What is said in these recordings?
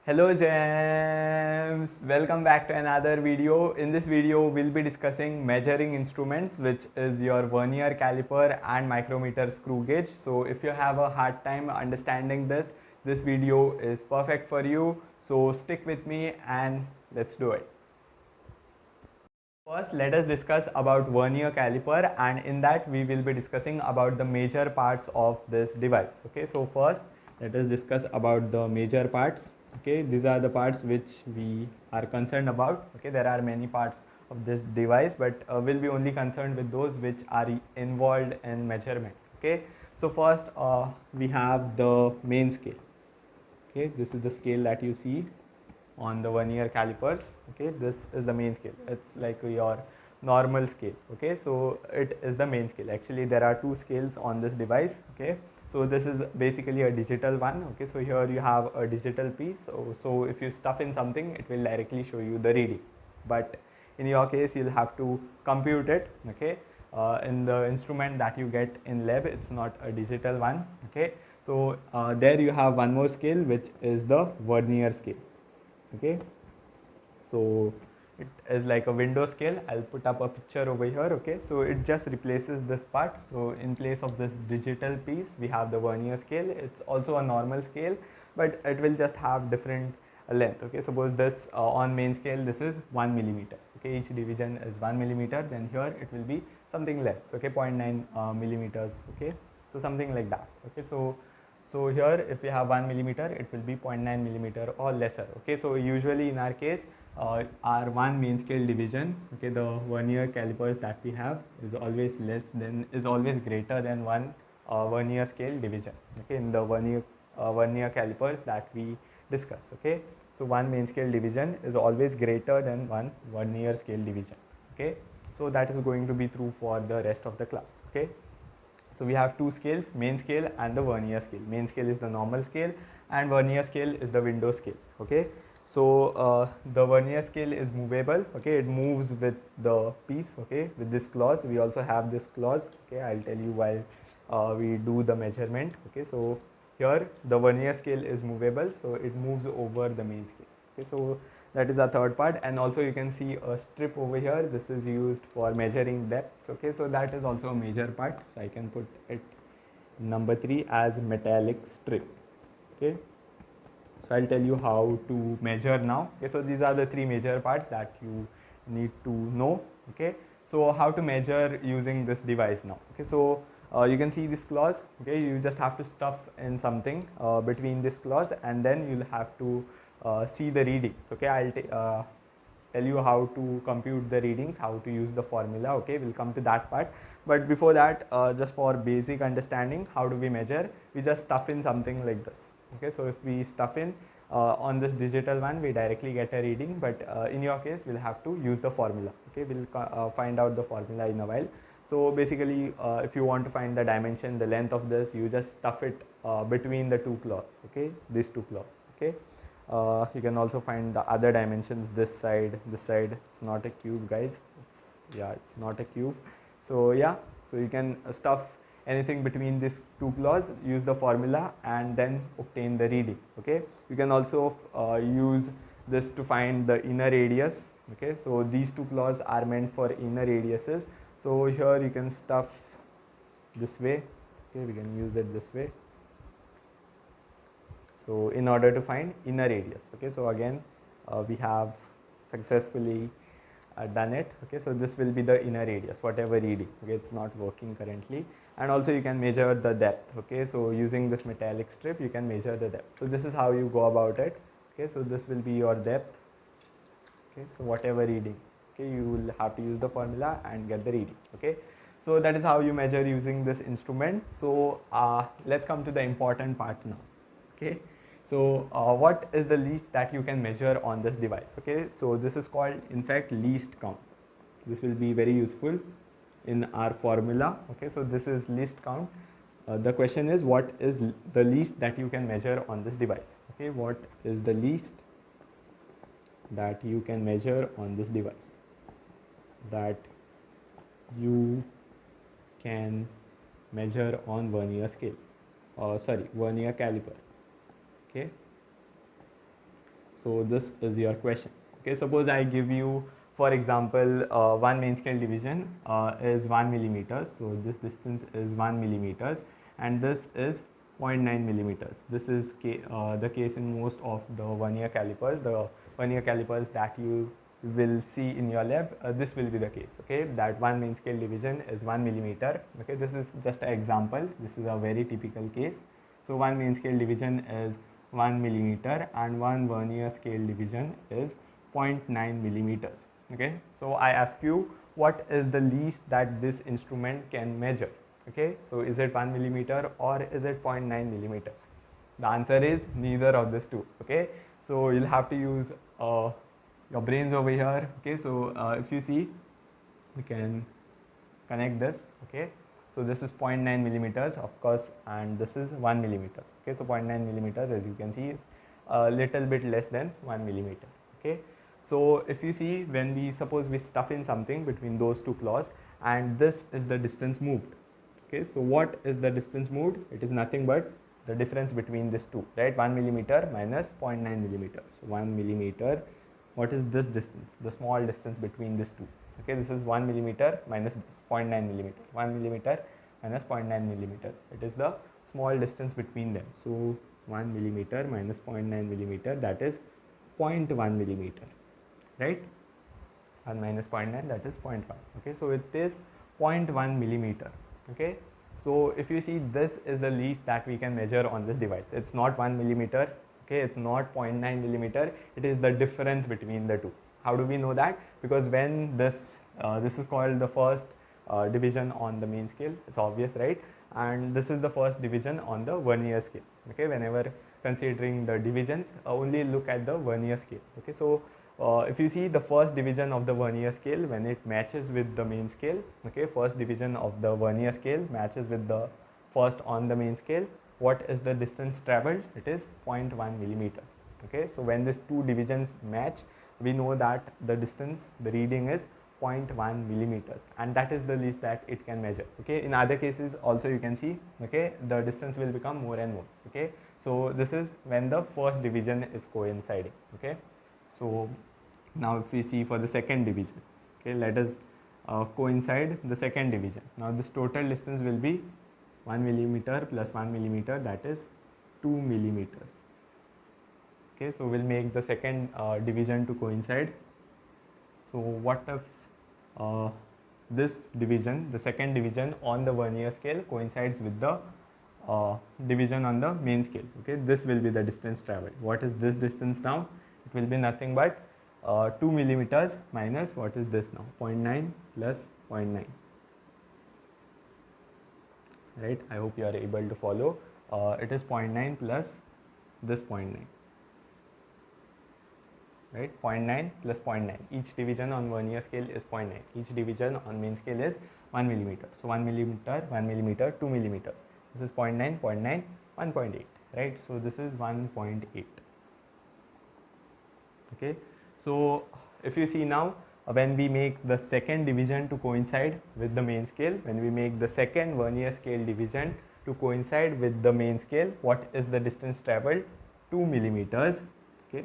Hello gems, welcome back to another video. In this video we'll be discussing measuring instruments, which is your vernier caliper and micrometer screw gauge. So if you have a hard time understanding this video is perfect for you. So stick with me and let's do it. First, let us discuss about vernier caliper, and in that we will be discussing about the major parts of this device. Okay, so first let us discuss about the major parts. Okay, these are the parts which we are concerned about. Okay, there are many parts of this device, but we'll be only concerned with those which are involved in measurement. Okay, so first we have the main scale. Okay, this is the scale that you see on the vernier calipers. Okay, this is the main scale. It's like your normal scale. Okay, so it is the main scale. Actually there are two scales on this device. Okay, so this is basically a digital one. Okay, so here you have a digital piece, so if you stuff in something it will directly show you the reading, but in your case you'll have to compute it. Okay, in the instrument that you get in lab, it's not a digital one. Okay, so there you have one more scale, which is the vernier scale. Okay, so it is like a window scale. I'll put up a picture over here. Okay, so it just replaces this part. So in place of this digital piece we have the vernier scale. It's also a normal scale, but it will just have different length. Okay, suppose this on main scale this is 1 millimeter. Okay, each division is 1 millimeter, then here it will be something less. Okay, 0.9 millimeters. Okay, so something like that. Okay, so here if we have 1 millimeter, it will be 0.9 millimeter or lesser. Okay, so usually in our case our one main scale division, okay, the vernier calipers that we have is always greater than one vernier scale division. Okay, in the vernier calipers that we discuss. Okay, so one main scale division is always greater than one vernier scale division. Okay, so that is going to be true for the rest of the class. Okay, so we have two scales, main scale and the vernier scale. Main scale is the normal scale and vernier scale is the window scale. Okay, so the vernier scale is movable. Okay, it moves with the piece. Okay, with this clause. We also have this clause. Okay, I'll tell you while we do the measurement. Okay, so here the vernier scale is movable, so it moves over the main scale. Okay, so that is our third part, and also you can see a strip over here. This is used for measuring depths. Okay, so that is also a major part, so I can put it number 3 as metallic strip. Okay, so I'll tell you how to measure now. Okay, so these are the three major parts that you need to know. Okay, so how to measure using this device now. Okay, so you can see this clause. Okay, you just have to stuff in something between this clause, and then you'll have to see the readings. Okay, I'll tell you how to compute the readings, how to use the formula. Okay, we'll come to that part, but before that, just for basic understanding, how do we measure? We just stuff in something like this. Okay, so if we stuff in on this digital one, we directly get a reading, but in your case we'll have to use the formula. Okay, we'll find out the formula in a while. So basically if you want to find the dimension, the length of this, you just stuff it between the two claws. Okay, these two claws. Okay, you can also find the other dimensions, this side. It's not a cube, guys. It's not a cube. So yeah, so you can stuff anything between these two claws, use the formula, and then obtain the reading. Okay, you can also use this to find the inner radius. Okay, so these two claws are meant for inner radiuses. So here you can stuff this way. Okay, we can use it this way. So in order to find inner radius. Okay, so again we have successfully done it. Okay, so this will be the inner radius, whatever reading. Okay, it's not working currently, and also you can measure the depth. Okay, so using this metallic strip you can measure the depth. So this is how you go about it. Okay, so this will be your depth. Okay, so whatever reading, okay, you will have to use the formula and get the reading. Okay, so that is how you measure using this instrument. So let's come to the important part now. Okay, so what is the least that you can measure on this device? Okay, so this is called, in fact, least count. This will be very useful in our formula. Okay, so this is least count. The question is, what is the least that you can measure on this device? Okay, what is the least that you can measure on this device, that you can measure on vernier scale, vernier caliper? Okay, So this is your question. Okay, suppose I give you, for example, one main scale division is 1 millimeters. So this distance is 1 millimeters, and this is 0.9 millimeters. This is the case in most of the vernier calipers. The vernier calipers that you will see in your lab, this will be the case. Okay, that one main scale division is 1 millimeter. Okay, this is just an example. This is a very typical case. So one main scale division is 1 millimeter, and one vernier scale division is 0.9 millimeters. Okay, so I ask you, what is the least that this instrument can measure? Okay, so is it 1 millimeter or is it 0.9 millimeters? The answer is neither of these two. Okay, so you'll have to use your brains over here. Okay, so if you see, we can connect this. Okay, so this is 0.9 millimeters, of course, and this is 1 millimeters. Okay, so 0.9 millimeters, as you can see, is a little bit less than 1 millimeter. Okay, so if you see, when we suppose we stuff in something between those two claws, and this is the distance moved. Okay, so what is the distance moved? It is nothing but the difference between these two, right? 1 millimeter minus 0.9 millimeters. 1 millimeter, what is this distance? The small distance between these two. Okay, this is 1 millimeter minus 0.9 millimeter. 1 millimeter minus 0.9 millimeter. It is the small distance between them. So 1 millimeter minus 0.9 millimeter, that is 0.1 millimeter, right? 1 minus 0.9, that is 0.1. Okay, so it is 0.1 millimeter. Okay, so if you see, this is the least that we can measure on this device. It's not 1 millimeter. Okay, it's not 0.9 millimeter. It is the difference between the two. How do we know that? Because when this is called the first division on the main scale, it's obvious, right? And this is the first division on the vernier scale. Okay, whenever considering the divisions, only look at the vernier scale. Okay, so if you see the first division of the vernier scale, when it matches with the main scale, okay, first division of the vernier scale matches with the first on the main scale, what is the distance traveled? It is 0.1 millimeter. Okay, so when these two divisions match, we know that the distance, the reading is 0.1 millimeters, and that is the least that it can measure. Okay, in other cases also you can see, okay, the distance will become more and more. Okay, so this is when the first division is coinciding. Okay, so now if we see for the second division, okay, let us coincide the second division. Now this total distance will be 1 millimeter plus 1 millimeter, that is 2 millimeters. Okay, so we'll make the second division to coincide. So what if this division, the second division on the vernier scale, coincides with the division on the main scale? Okay, this will be the distance traveled. What is this distance now? It will be nothing but 2 millimeters minus, what is this now? 0.9 plus 0.9. Right, I hope you are able to follow. It is 0.9 plus this 0.9. Right, 0.9 plus 0.9. Each division on vernier scale is 0.9. Each division on main scale is 1 millimeter. So 1 millimeter, 1 millimeter, 2 millimeters. This is 0.9, 0.9, 1.8. Right, so this is 1.8. Okay, so if you see now, when we make the second division to coincide with the main scale, when we make the second vernier scale division to coincide with the main scale, what is the distance traveled? 2 millimeters. Okay,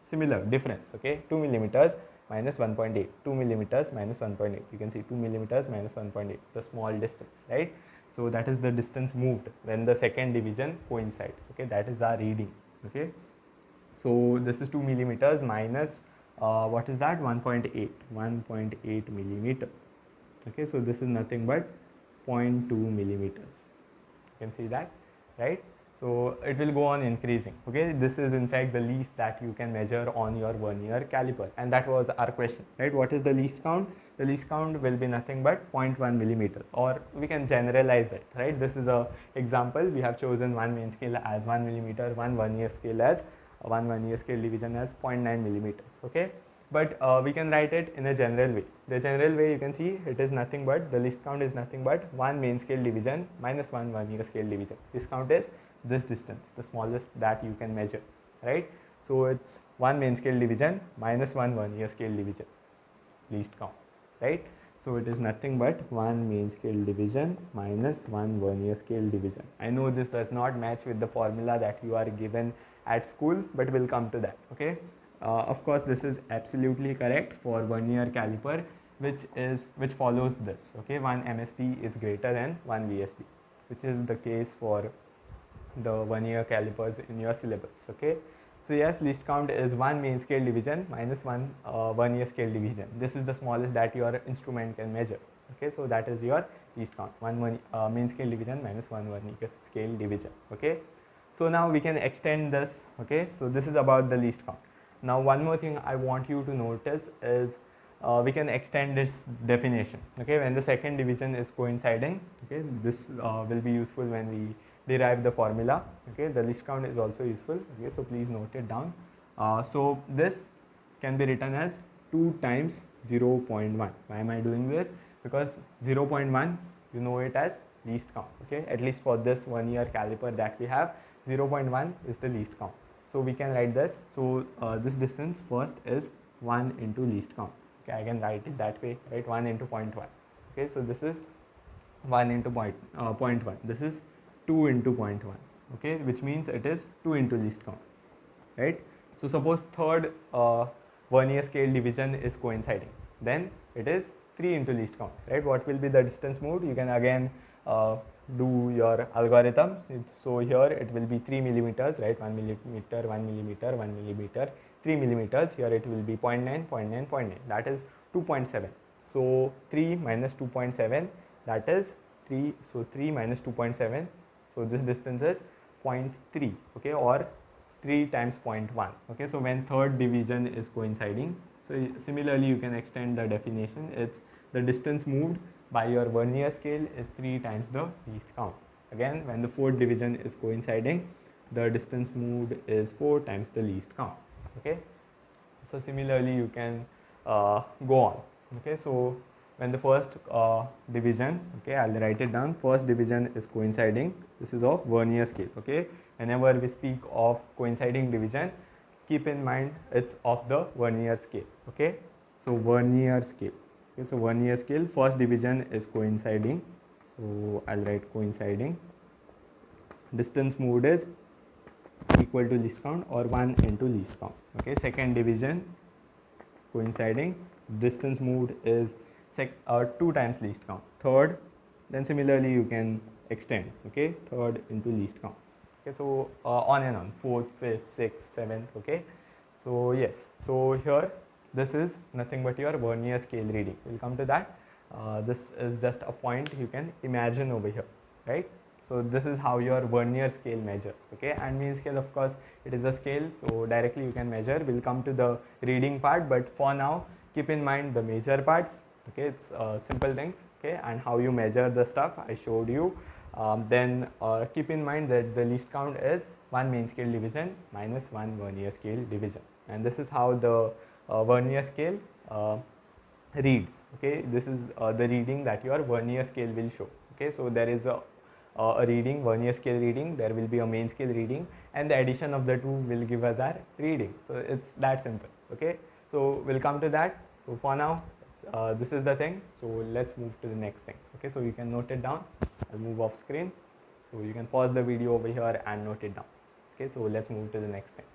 similar difference. Okay, 2 millimeters minus 1.8, 2 millimeters minus 1.8. You can see 2 millimeters minus 1.8, the small distance, right? So that is the distance moved when the second division coincides. Okay, that is our reading. Okay, so this is 2 millimeters minus what is that? 1.8, 1.8 millimeters. Okay, so this is nothing but 0.2 millimeters. You can see that, right? So it will go on increasing. Okay, this is in fact the least that you can measure on your vernier caliper, and that was our question, right? What is the least count? The least count will be nothing but 0.1 millimeters, or we can generalize it, right? This is a example. We have chosen one main scale as 1 millimeter, one vernier scale as one vernier scale division as 0.9 millimeters. Okay, but we can write it in a general way. The general way, you can see, it is nothing but, the least count is nothing but one main scale division minus one vernier scale division. This count is this distance, the smallest that you can measure, right? So it's one main scale division minus one vernier scale division, least count, right? So it is nothing but one main scale division minus one vernier scale division. I know this does not match with the formula that you are given at school, but we'll come to that. Okay, Of course, this is absolutely correct for vernier caliper, which follows this. Okay, 1 MSD is greater than 1 VSD, which is the case for the vernier calipers in your syllabus. Okay, so yes, least count is 1 main scale division minus 1 vernier scale division. This is the smallest that your instrument can measure. Okay, so that is your least count, 1 main scale division minus 1 vernier scale division. Okay, so now we can extend this. Okay, so this is about the least count. Now one more thing I want you to notice is we can extend its definition. Okay, when the second division is coinciding, okay, this will be useful when we derive the formula. Okay, the least count is also useful. Okay, so please note it down. So this can be written as 2 times 0.1. Why am I doing this? Because 0.1, you know it as least count. Okay, at least for this vernier caliper that we have, 0.1 is the least count. So we can write this. So this distance first is 1 into least count. Okay, I can write it that way, right? 1 into 0.1. Okay, so this is 1 into 0.1. This is 2 into 0.1. Okay, which means it is 2 into least count, right? So suppose third vernier scale division is coinciding, then it is 3 into least count, right? What will be the distance moved? You can again do your algorithms. So here it will be 3 millimeters, right? 1 millimeter, 1 millimeter, 1 millimeter, 3 millimeters. Here it will be 0.9, 0.9, 0.9. That is 2.7. So 3 minus 2.7, that is 3. So 3 minus 2.7. So this distance is 0.3. Okay, or 3 times 0.1. Okay, so when third division is coinciding, so similarly you can extend the definition. It's the distance moved by your vernier scale is 3 times the least count. Again, when the fourth division is coinciding, the distance moved is 4 times the least count. Okay, so similarly you can go on. Okay, so when the first division, okay, I'll write it down, first division is coinciding, this is of vernier scale. Okay, whenever we speak of coinciding division, keep in mind it's of the vernier scale. Okay, so vernier scale. Okay, so vernier scale, first division is coinciding, so I'll write coinciding. Distance moved is equal to least count or 1 into least count. Okay, second division coinciding, distance moved is 2 times least count. Third, then similarly you can extend. Okay, third into least count. Okay, so on and on, fourth, fifth, sixth, seventh. Okay, so yes, so here this is nothing but your vernier scale reading. We'll come to that. This is just a point you can imagine over here, right? So this is how your vernier scale measures. Okay, and mean scale, of course, it is a scale, so directly you can measure. We'll come to the reading part, but for now, keep in mind the major parts. Okay, it's simple things. Okay, and how you measure the stuff I showed you. Then keep in mind that the least count is 1 main scale division minus 1 vernier scale division, and this is how the vernier scale reads. Okay, this is the reading that your vernier scale will show. Okay, so there is a reading, vernier scale reading, there will be a main scale reading, and the addition of the two will give us our reading. So it's that simple. Okay, so we'll come to that. So for now, this is the thing. So let's move to the next thing. Okay, so you can note it down. I'll move off screen, so you can pause the video over here and note it down. Okay, so let's move to the next thing.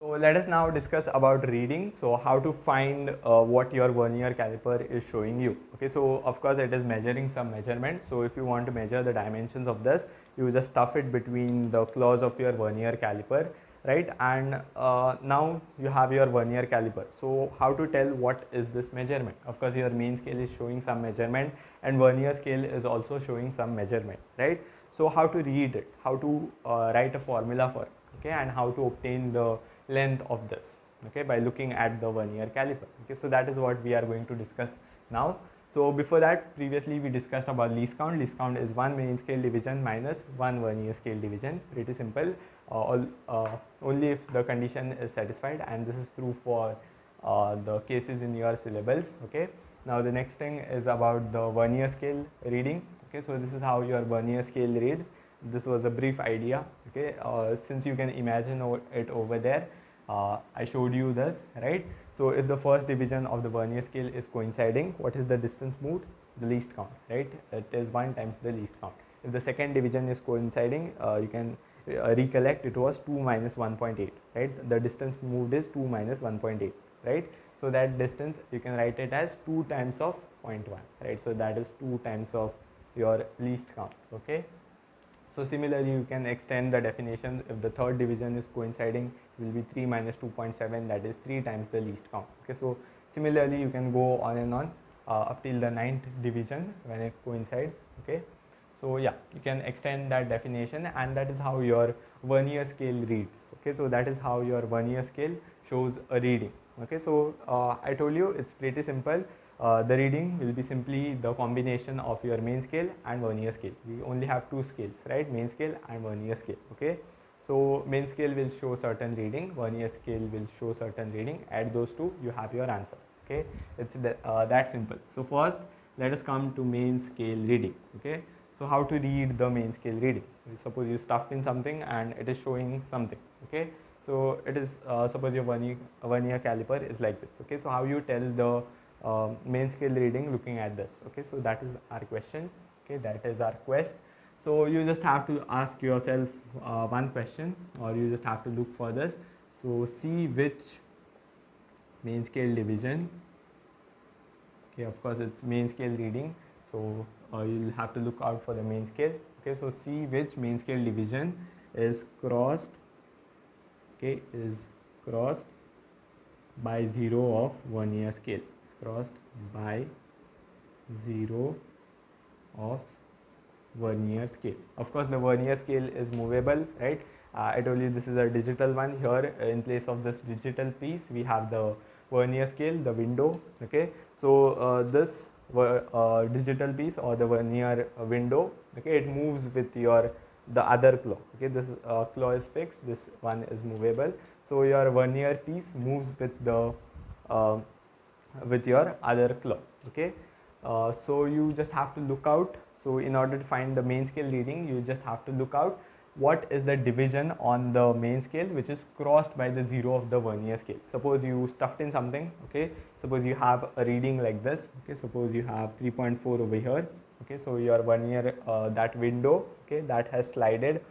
So let us now discuss about reading. So how to find what your vernier caliper is showing you. Okay, so of course it is measuring some measurement. So if you want to measure the dimensions of this, you just stuff it between the claws of your vernier caliper, right? And now you have your vernier caliper. So how to tell what is this measurement? Of course your main scale is showing some measurement and vernier scale is also showing some measurement, right? So how to read it, how to write a formula for it, okay, and how to obtain the length of this, okay, by looking at the vernier caliper. Okay, so that is what we are going to discuss now. So before that, previously we discussed about least count. Least count is 1 main scale division minus 1 vernier scale division. Pretty simple, only if the condition is satisfied, and this is true for the cases in your syllabus. Okay, now the next thing is about the vernier scale reading. Okay, so this is how your vernier scale reads. This was a brief idea. Okay, since you can imagine it over there, I showed you this, right? So if the first division of the vernier scale is coinciding, what is the distance moved? The least count, right? It is 1 times the least count. If the second division is coinciding, you can recollect, it was 2 minus 1.8, right? The distance moved is 2 minus 1.8, right? So that distance you can write it as 2 times of 0.1, right? So that is 2 times of your least count, okay? So similarly, you can extend the definition. If the third division is coinciding, it will be 3 minus 2.7, that is 3 times the least count. Okay, so similarly, you can go on and on up till the ninth division when it coincides. Okay, so yeah, you can extend that definition, and that is how your Vernier scale reads. Okay, so that is how your Vernier scale shows a reading. Okay, so I told you it's pretty simple. The reading will be simply the combination of your main scale and Vernier scale. We only have two scales, right? Main scale and Vernier scale. Okay, so main scale will show certain reading, Vernier scale will show certain reading. Add those two, you have your answer. Okay, it's that simple. So first, let us come to main scale reading. Okay, so how to read the main scale reading? Suppose you stuffed in something and it is showing something. Okay, so it is suppose your Vernier caliper is like this. Okay, so how you tell the main scale reading looking at this? Okay, so that is our question. Okay, that is our quest. So you just have to ask yourself one question, or you just have to look for this. So see which main scale division. Okay, of course it's main scale reading, so you'll have to look out for the main scale. Okay, so see which main scale division is crossed. Okay, is crossed by 0 of Vernier scale. It's crossed by 0 of Vernier scale. Of course, the Vernier scale is movable, right? I told you this is a digital one. Here, in place of this digital piece, we have the Vernier scale, the window. Okay, so this digital piece or the Vernier window, okay, it moves with your the other claw. Okay, this claw is fixed, this one is movable. So your Vernier piece moves with your other claw. Okay, so you just have to look out. So in order to find the main scale reading, you just have to look out what is the division on the main scale which is crossed by the 0 of the Vernier scale. Suppose you stuffed in something. Okay, suppose you have a reading like this. Okay, suppose you have 3.4 over here. Okay, so your Vernier that window, okay, that has slided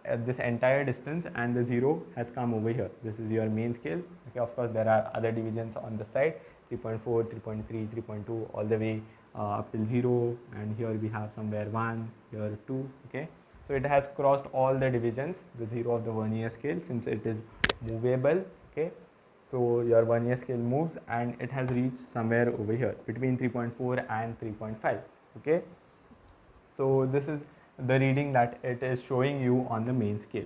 at this entire distance, and the 0 has come over here. This is your main scale. Okay, of course there are other divisions on the side, 3.4, 3.3, 3.2, all the way up till 0, and here we have somewhere 1, here 2. Okay, so it has crossed all the divisions, the 0 of the Vernier scale, since it is movable. Okay, so your Vernier scale moves and it has reached somewhere over here between 3.4 and 3.5. Okay, so this is the reading that it is showing you on the main scale.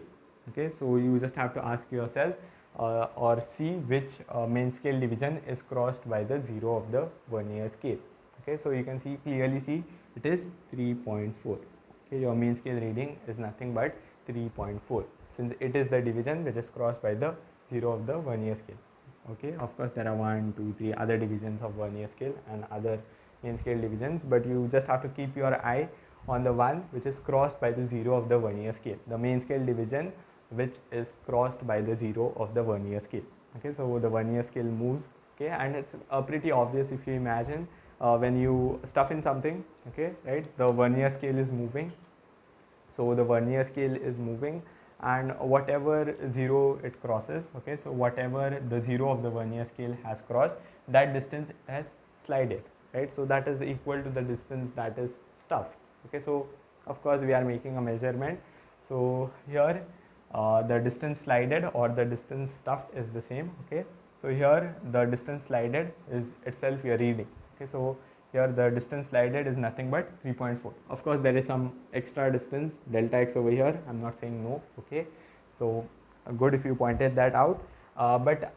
Okay, so you just have to ask yourself or see which main scale division is crossed by the 0 of the Vernier scale. Okay, so you can clearly see it is 3.4. Okay, your main scale reading is nothing but 3.4, since it is the division which is crossed by the 0 of the Vernier scale. Okay, of course there are 1, 2, 3 other divisions of Vernier scale and other main scale divisions, but you just have to keep your eye on the one which is crossed by the 0 of the Vernier scale, the main scale division which is crossed by the 0 of the Vernier scale. Okay, so the Vernier scale moves. Okay, and it's pretty obvious if you imagine when you stuff in something. Okay, right, the Vernier scale is moving. So the Vernier scale is moving, and whatever 0 it crosses, okay, so whatever the 0 of the Vernier scale has crossed, that distance has slided, right? So that is equal to the distance that is stuffed. Okay, so of course we are making a measurement. So here the distance slided or the distance stuffed is the same. Okay, so here the distance slided is itself your reading. Okay, so here the distance slided is nothing but 3.4. Of course there is some extra distance delta x over here, I'm not saying no. Okay, so good if you pointed that out, but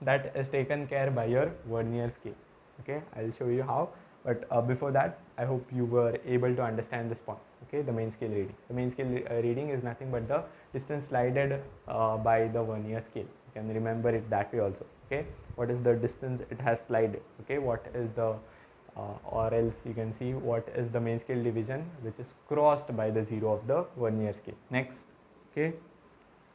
that is taken care by your Vernier scale. Okay, I'll show you how, but before that I hope you were able to understand this point. Okay, the main scale reading. The main scale reading is nothing but the distance slided by the Vernier scale. You can remember it that way also. Okay, what is the distance it has slided? Okay, what is the or else you can see what is the main scale division which is crossed by the 0 of the Vernier scale. Next, okay,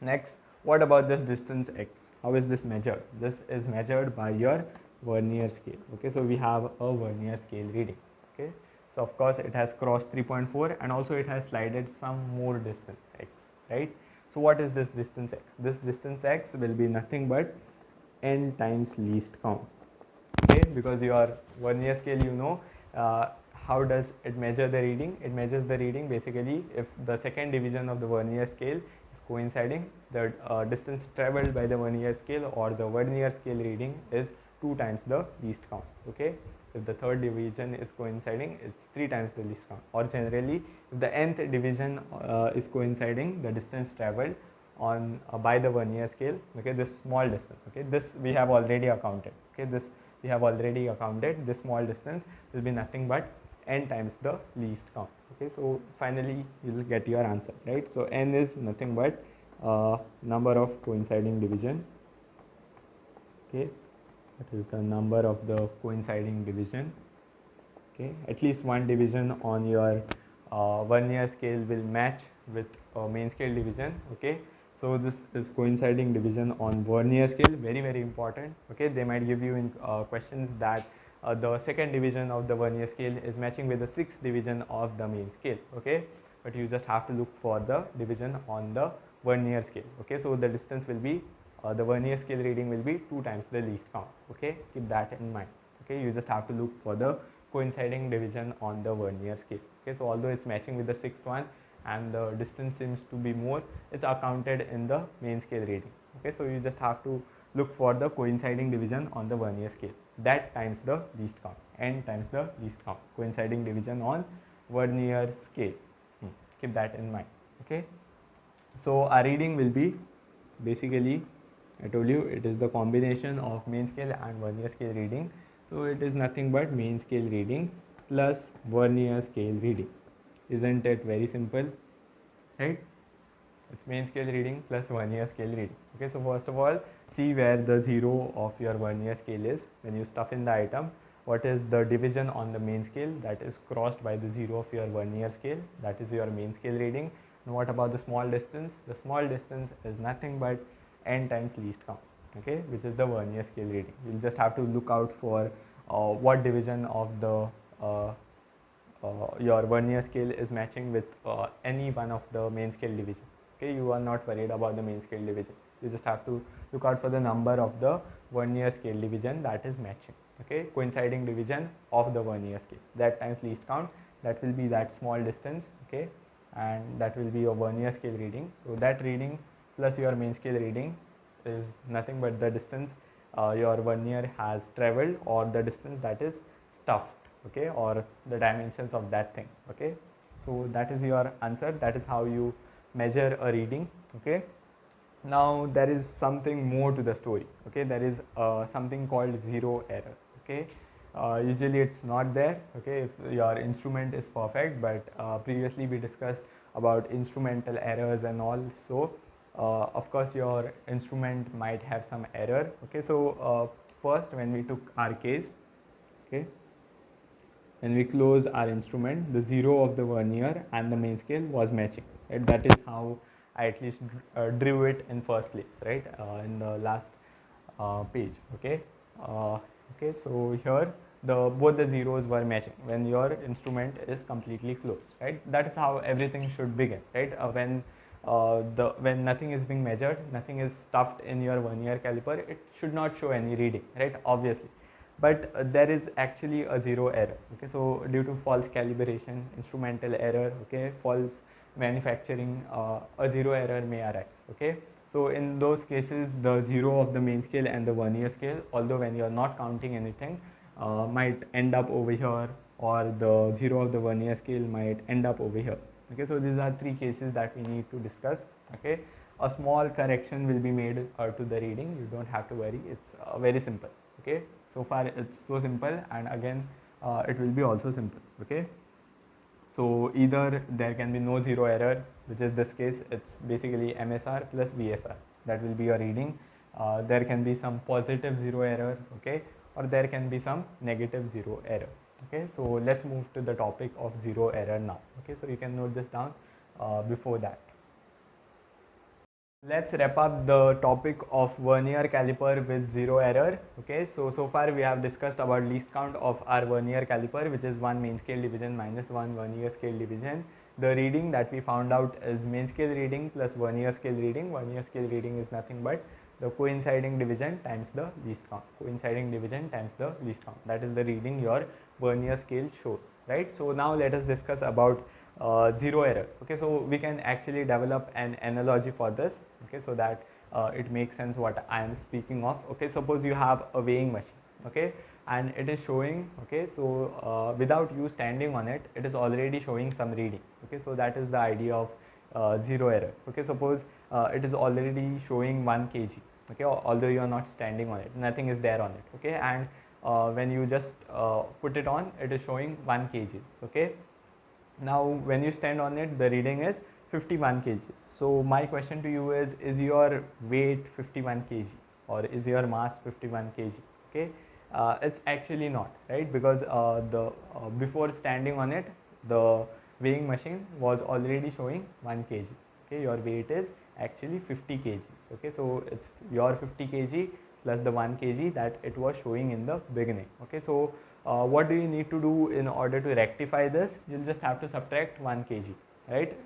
next, what about this distance x? How is this measured? This is measured by your Vernier scale. Okay, so we have a Vernier scale reading. Okay, so of course it has crossed 3.4 and also it has slided some more distance x. right? So what is this distance x? This distance x will be nothing but n times least count, okay? Because your vernier scale, you know, how does it measure the reading? It measures the reading basically if the second division of the vernier scale is coinciding, the distance traveled by the vernier scale or the vernier scale reading is 2 times the least count, okay? If the third division is coinciding, it's 3 times the least count. Or generally, if the nth division is coinciding, the distance traveled on by the vernier scale, okay, this small distance, okay, this we have already accounted, okay, this we have already accounted, this small distance will be nothing but n times the least count, okay? So finally you will get your answer, right? So n is nothing but number of coinciding division, okay? That is the number of the coinciding division, okay? At least one division on your vernier scale will match with main scale division, okay? So this is coinciding division on vernier scale, very very important, okay? They might give you in questions that the second division of the vernier scale is matching with the sixth division of the main scale, okay? But you just have to look for the division on the vernier scale, okay? So the distance will be the vernier scale reading will be 2 times the least count, okay? Keep that in mind, okay? You just have to look for the coinciding division on the vernier scale, okay? So although it's matching with the sixth one and the distance seems to be more, it's accounted in the main scale reading, okay? So you just have to look for the coinciding division on the vernier scale, that times the least count, n times the least count, coinciding division on vernier scale. Keep that in mind, okay? So our reading will be basically, I told you it is the combination of main scale and vernier scale reading. So it is nothing but main scale reading plus vernier scale reading. Isn't it very simple, right? It's main scale reading plus vernier scale reading, okay? So first of all, see where the 0 of your vernier scale is. When you stuff in the item, what is the division on the main scale that is crossed by the 0 of your vernier scale, that is your main scale reading. And what about the small distance? The small distance is nothing but n times least count, okay, which is the vernier scale reading. You'll just have to look out for what division of the your vernier scale is matching with any one of the main scale divisions, okay? You are not worried about the main scale division. You just have to look out for the number of the vernier scale division that is matching, okay? Coinciding division of the vernier scale, that times least count, that will be that small distance, okay? And that will be your vernier scale reading. So that reading plus your main scale reading is nothing but the distance your vernier has traveled or the distance that is stuffed, okay, or the dimensions of that thing, okay? So that is your answer. That is how you measure a reading, okay? Now there is something more to the story, okay? There is something called zero error, okay? Usually it's not there, okay, if your instrument is perfect, but previously we discussed about instrumental errors and all. So of course your instrument might have some error, okay? So first, when we took our case, okay, when we close our instrument, the 0 of the vernier and the main scale was matching, right? That is how I at least drew it in first place, right? In the last page, okay? Okay, so here both the zeros were matching when your instrument is completely closed, right? That is how everything should begin, right? When nothing is being measured, nothing is stuffed in your vernier caliper, it should not show any reading, right? Obviously, but there is actually a zero error, okay? So due to false calibration, instrumental error, okay, false manufacturing, a zero error may arise, okay? So in those cases, the 0 of the main scale and the vernier scale, although when you are not counting anything, might end up over here, or the 0 of the vernier scale might end up over here, okay? So these are 3 cases that we need to discuss, okay? A small correction will be made to the reading. You don't have to worry, it's very simple, okay? So far it's so simple, and again it will be also simple, okay? So either there can be no zero error, which is this case, it's basically MSR plus VSR, that will be your reading. There can be some positive zero error, okay, or there can be some negative zero error, okay? So let's move to the topic of zero error now, okay? So you can note this down before that. Let's wrap up the topic of vernier caliper with zero error, okay? So far we have discussed about least count of our vernier caliper, which is 1 main scale division minus 1 vernier scale division, the reading that we found out is main scale reading plus Vernier scale reading. Vernier scale reading is nothing but the coinciding division times the least count. Coinciding division times the least count. That is the reading your Vernier scale shows, right? So now let us discuss about zero error. Okay, so we can actually develop an analogy for this. Okay, so that it makes sense what I am speaking of. Okay, suppose you have a weighing machine. Okay, and it is showing, okay, so without you standing on it, it is already showing some reading. Okay, so that is the idea of zero error. Okay, suppose it is already showing 1 kg. Okay, although you are not standing on it, nothing is there on it. Okay, and when you just put it on, it is showing 1 kg. Okay, now when you stand on it, the reading is 51 kg. So my question to you is your weight 51 kg or is your mass 51 kg? Okay, it's actually not, right? Because the before standing on it, the weighing machine was already showing 1 kg. Okay, your weight is actually 50 kg. Okay, so it's your 50 kg plus the 1 kg that it was showing in the beginning. Okay, so what do you need to do in order to rectify this? You'll just have to subtract 1 kg, right?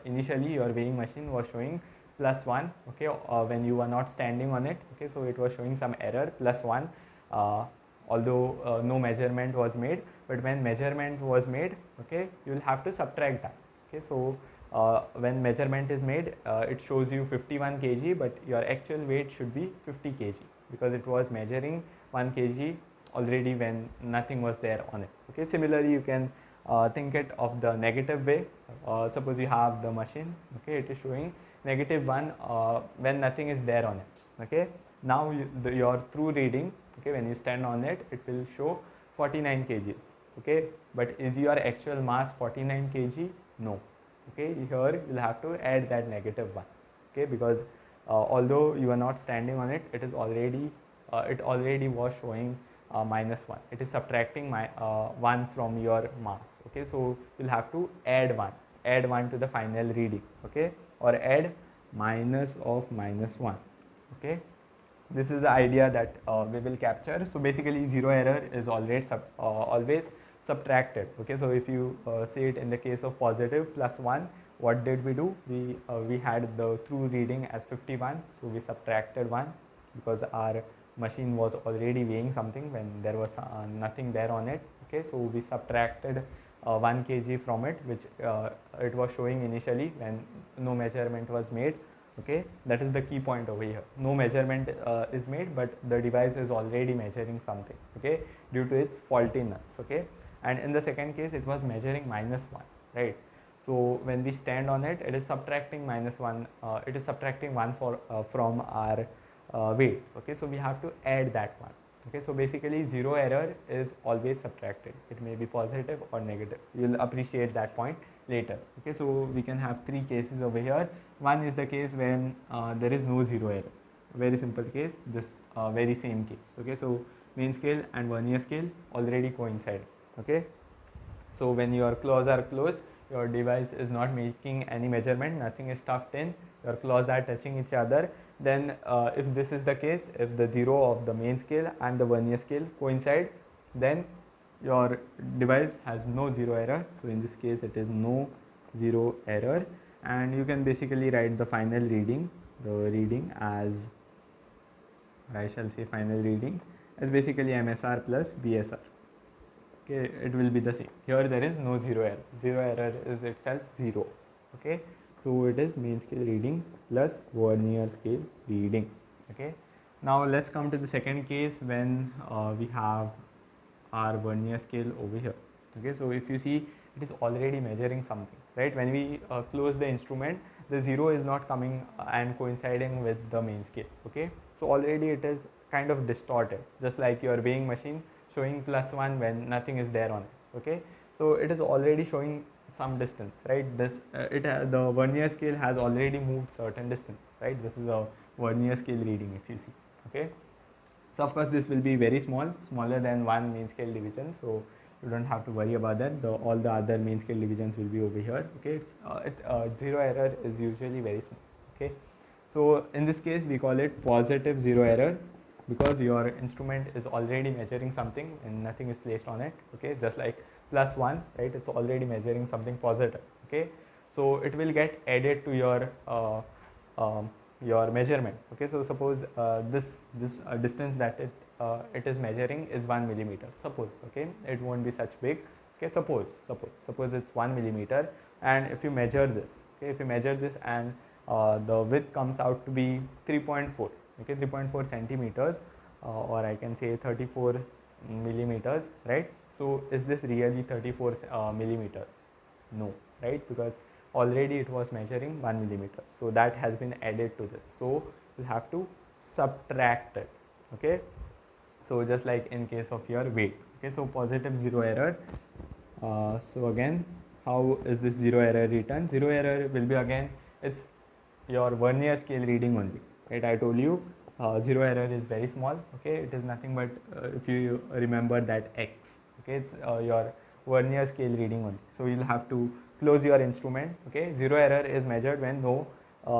Initially your weighing machine was showing plus 1. Okay, when you were not standing on it. Okay, so it was showing some error plus 1. Although no measurement was made, but when measurement was made, okay, you will have to subtract that. Okay, so when measurement is made, it shows you 51 kg, but your actual weight should be 50 kg because it was measuring 1 kg already when nothing was there on it. Okay, similarly you can think it of the negative way. Suppose you have the machine, okay, it is showing -1 when nothing is there on it. Okay, now your true reading, okay, when you stand on it, it will show 49 kgs. Okay, but is your actual mass 49 kg? No. Okay, here you will have to add that -1. Okay, because although you are not standing on it, it is already it already was showing -1. It is subtracting 1 from your mass. Okay, so you'll have to add 1 to the final reading. Okay, or add minus of -1. Okay, this is the idea that we will capture. So basically zero error is always subtracted. Okay, so if you see it in the case of positive plus 1, what did we do? We had the true reading as 51, so we subtracted 1 because our machine was already weighing something when there was nothing there on it. Okay, so we subtracted 1 kg from it, which it was showing initially when no measurement was made. Okay, that is the key point over here. No measurement is made, but the device is already measuring something. Okay, due to its faultiness. Okay, and in the second case, it was measuring -1, right? So when we stand on it, it is subtracting -1. It is subtracting 1 from our weight. Okay, so we have to add that one. Okay, so basically zero error is always subtracted. It may be positive or negative. You'll appreciate that point later. Okay, so we can have 3 cases over here. One is the case when there is no zero error. Very simple case. This very same case. Okay, so main scale and Vernier scale already coincide. Okay, so when your claws are closed, your device is not making any measurement, nothing is stuffed in, your claws are touching each other, then if this is the case, if the zero of the main scale and the Vernier scale coincide, then your device has no zero error. So in this case it is no zero error, and you can basically write the final reading, the reading as, I shall say final reading as basically MSR plus VSR. Okay, it will be the same. Here there is no zero error. Zero error is itself 0. Okay, so it is main scale reading plus Vernier scale reading. Okay, now let's come to the second case when we have our Vernier scale over here. Okay, so if you see, it is already measuring something, right? When we close the instrument, the zero is not coming and coinciding with the main scale. Okay, so already it is kind of distorted, just like your weighing machine showing +1 when nothing is there on it. Okay, so it is already showing some distance, right? This the Vernier scale has already moved certain distance, right? This is a Vernier scale reading if you see. Okay, so of course this will be very small, smaller than 1 main scale division, so you don't have to worry about that. All the other main scale divisions will be over here. Okay, zero error is usually very small. Okay, so in this case we call it positive zero error, because your instrument is already measuring something and nothing is placed on it. Okay, just like +1, right? It's already measuring something positive. okay. So it will get added to your measurement, okay. So suppose this distance that it is measuring is 1 millimeter, suppose, okay. It won't be such big, okay. Suppose it's 1 millimeter, and if you measure this, okay, if you measure this and the width comes out to be 3.4, okay, 3.4 centimeters, or I can say 34 millimeters, right. So is this really 34 millimeters? No, right, because already it was measuring 1 millimeter, so that has been added to this, so you have to subtract it, okay. So just like in case of your weight, okay, so positive zero error. So again, how is this zero error written? Zero error will be, again, it's your vernier scale reading only, right. I told you zero error is very small, okay. It is nothing but if you remember that x, okay, it's your vernier scale reading only. So you'll have to close your instrument, okay. Zero error is measured when no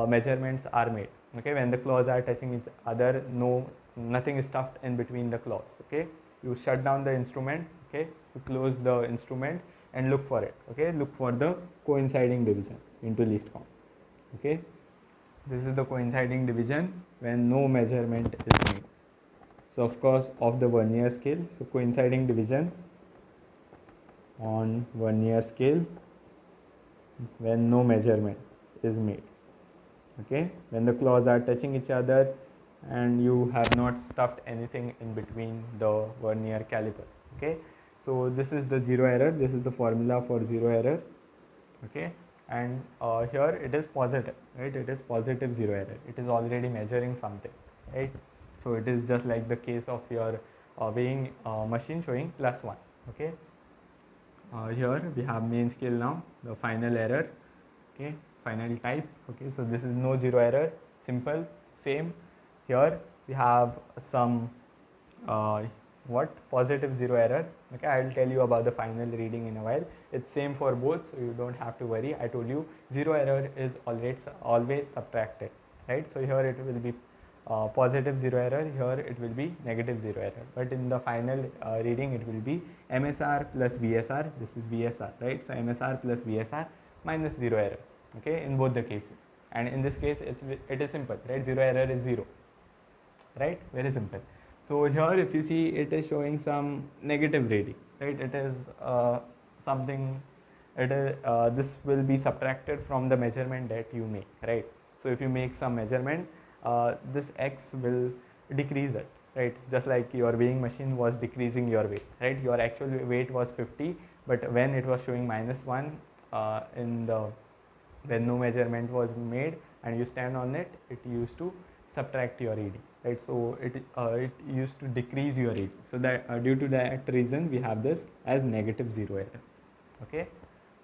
measurements are made, okay. When the claws are touching each other, nothing is stuffed in between the claws, okay. You shut down the instrument, okay. You close the instrument and look for it, okay. Look for the coinciding division into least count, okay. This is the coinciding division when no measurement is made. So of course of the vernier scale, so coinciding division on vernier scale when no measurement is made, okay. When the claws are touching each other and you have not stuffed anything in between the vernier caliper, okay. So this is the zero error, this is the formula for zero error, okay. And here it is positive, right. It is positive zero error, it is already measuring something, right. So it is just like the case of your weighing machine showing +1, okay. Here we have main scale now, the final error, okay, final type, okay. So this is no zero error, simple, same. Here we have some positive zero error, okay. I will tell you about the final reading in a while. It's same for both, so you don't have to worry. I told you zero error is always subtracted, right. So here it will be positive zero error, here it will be negative zero error, but in the final reading it will be MSR plus VSR, this is VSR, right. So MSR plus VSR minus zero error, okay, in both the cases. And in this case it is simple, right. Zero error is 0, right, very simple. So here if you see, it is showing some negative reading, right. It is something, it is this will be subtracted from the measurement that you make, right. So if you make some measurement, this x will decrease it, right. Just like your weighing machine was decreasing your weight, right. Your actual weight was 50, but when it was showing -1 when no measurement was made and you stand on it, it used to subtract your reading, right. So it used to decrease your reading. So that due to that reason we have this as negative zero error, okay.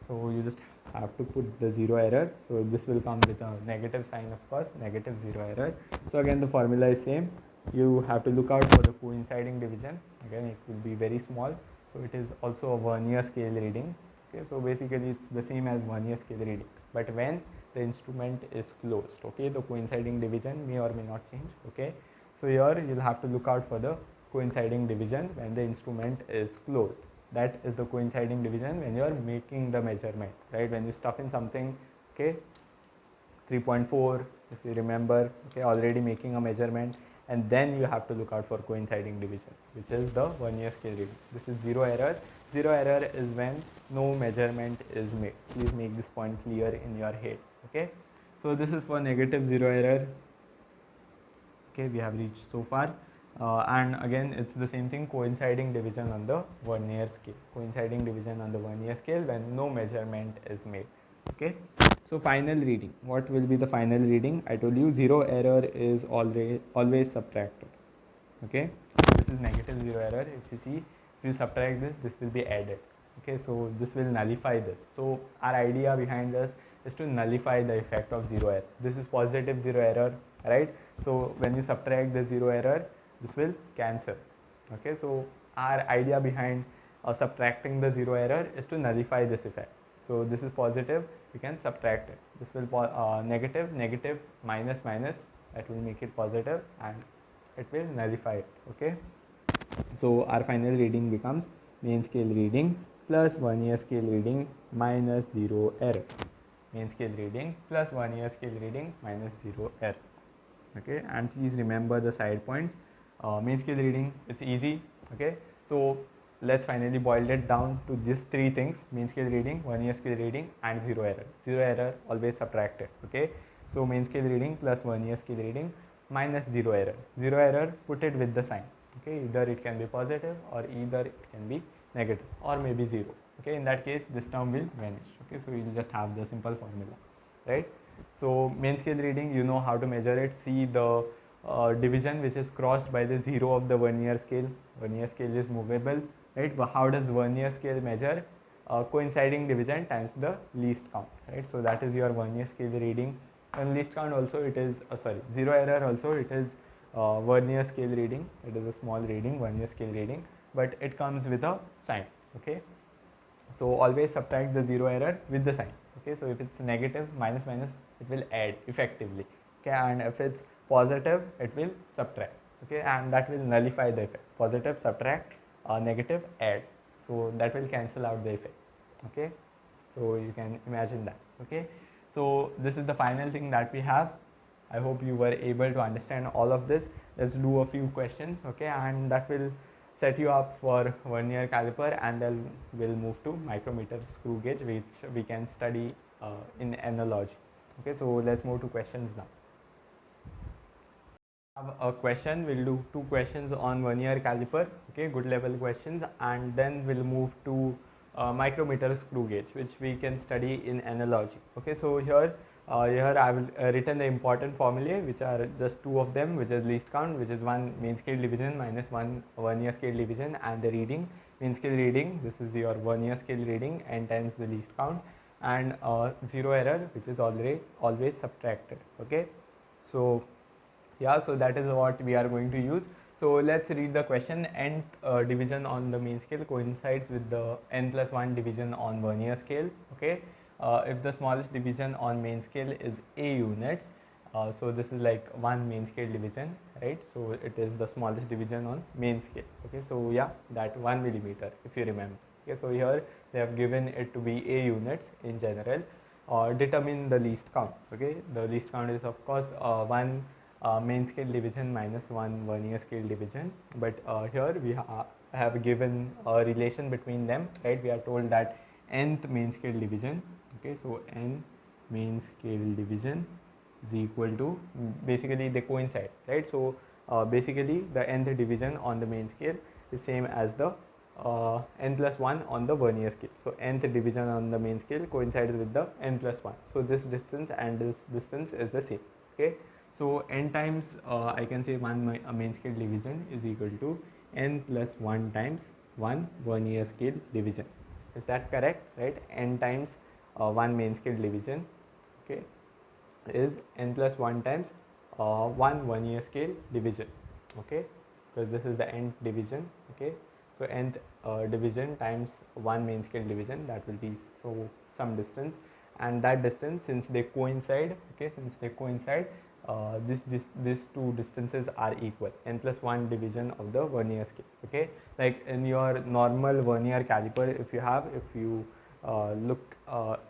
So you just have to put the zero error, so this will come with a negative sign, of course, negative zero error. So again the formula is same, you have to look out for the coinciding division, again it will be very small, so it is also a vernier scale reading, okay. So basically it's the same as vernier scale reading, but when the instrument is closed, okay, the coinciding division may or may not change, okay. So here you'll have to look out for the coinciding division when the instrument is closed. That is the coinciding division when you are making the measurement, right. When you stuff in something, okay, 3.4 if you remember, okay, already making a measurement, and then you have to look out for coinciding division, which is the vernier scale reading. This is zero error. Zero error is when no measurement is made. Please make this point clear in your head, okay. So this is for negative zero error, okay. We have reached so far. And again it's the same thing, coinciding division on the vernier scale, coinciding division on the vernier scale when no measurement is made, okay. So final reading, what will be the final reading? I told you zero error is always subtracted, okay. This is negative zero error. If you see, if you subtract this will be added, okay. So this will nullify this. So our idea behind this is to nullify the effect of zero error. This is positive zero error, right. So when you subtract the zero error, this will cancel, okay. So our idea behind subtracting the zero error is to nullify this effect. So this is positive, we can subtract it. This will negative minus, that will make it positive and it will nullify it, okay. So our final reading becomes main scale reading plus vernier scale reading minus 0 error. Main scale reading plus vernier scale reading minus 0 error. Okay, and please remember the side points. Main scale reading, it's easy. Okay, so let's finally boil it down to these three things: main scale reading, vernier scale reading, and 0 error. 0 error always subtracted. Okay, so main scale reading plus vernier scale reading minus 0 error. 0 error, put it with the sign. Okay, either it can be positive or either it can be negative or maybe 0. Okay, in that case this term will vanish. Okay, so you'll just have the simple formula, right? So main scale reading, you know how to measure it. See the division which is crossed by the 0 of the vernier scale. Vernier scale is movable, right? But how does vernier scale measure? Coinciding division times the least count, right? So that is your vernier scale reading. And least count also, it is 0 error also, it is vernier scale reading. It is a small reading, vernier scale reading, but it comes with a sign. Okay, so always subtract the 0 error with the sign. Okay, so if it's negative, minus minus, it will add effectively. Okay, and if it's positive, it will subtract. Okay, and that will nullify the effect. Positive subtract, negative add, so that will cancel out the effect. Okay, so you can imagine that. Okay, so this is the final thing that we have. I hope you were able to understand all of this. Let's do a few questions. Okay, and that will set you up for vernier caliper, and then we'll move to micrometer screw gauge, which we can study in analogy. Okay, so let's move to questions now. Have a question, we'll do two questions on vernier caliper. Okay, good level questions, and then we'll move to micrometer screw gauge, which we can study in analogy. Okay, so here I have written the important formulae, which are just two of them, which is least count, which is one main scale division minus one vernier scale division, and the reading, main scale reading, this is your vernier scale reading, n times the least count, and 0 error, which is always subtracted. Okay, so yeah, so that is what we are going to use. So let's read the question. Nth division on the main scale coincides with the n plus 1 division on vernier scale. Okay, if the smallest division on main scale is a units, so this is like one main scale division, right? So it is the smallest division on main scale. Okay, so yeah, that 1 millimeter, if you remember. Okay, so here they have given it to be a units in general. Determine the least count. Okay, the least count is of course one main scale division minus one vernier scale division, but here we have given a relation between them, right? We are told that nth main scale division, okay, so n main scale division is equal to, basically they coincide, right? So basically the nth division on the main scale is same as the n plus 1 on the vernier scale. So nth division on the main scale coincides with the n plus 1. So this distance and this distance is the same. Okay, so n times I can say one main scale division is equal to n plus 1 times 1 vernier scale division. Is that correct? Right? N times 1 main scale division, okay, is n plus 1 times 1 vernier scale division. Okay, because this is the nth division. Okay, so nth division times 1 main scale division, that will be so some distance, and that distance, since they coincide, okay, since they coincide, these two distances are equal, n plus 1 division of the vernier scale. Okay, like in your normal vernier caliper, if you look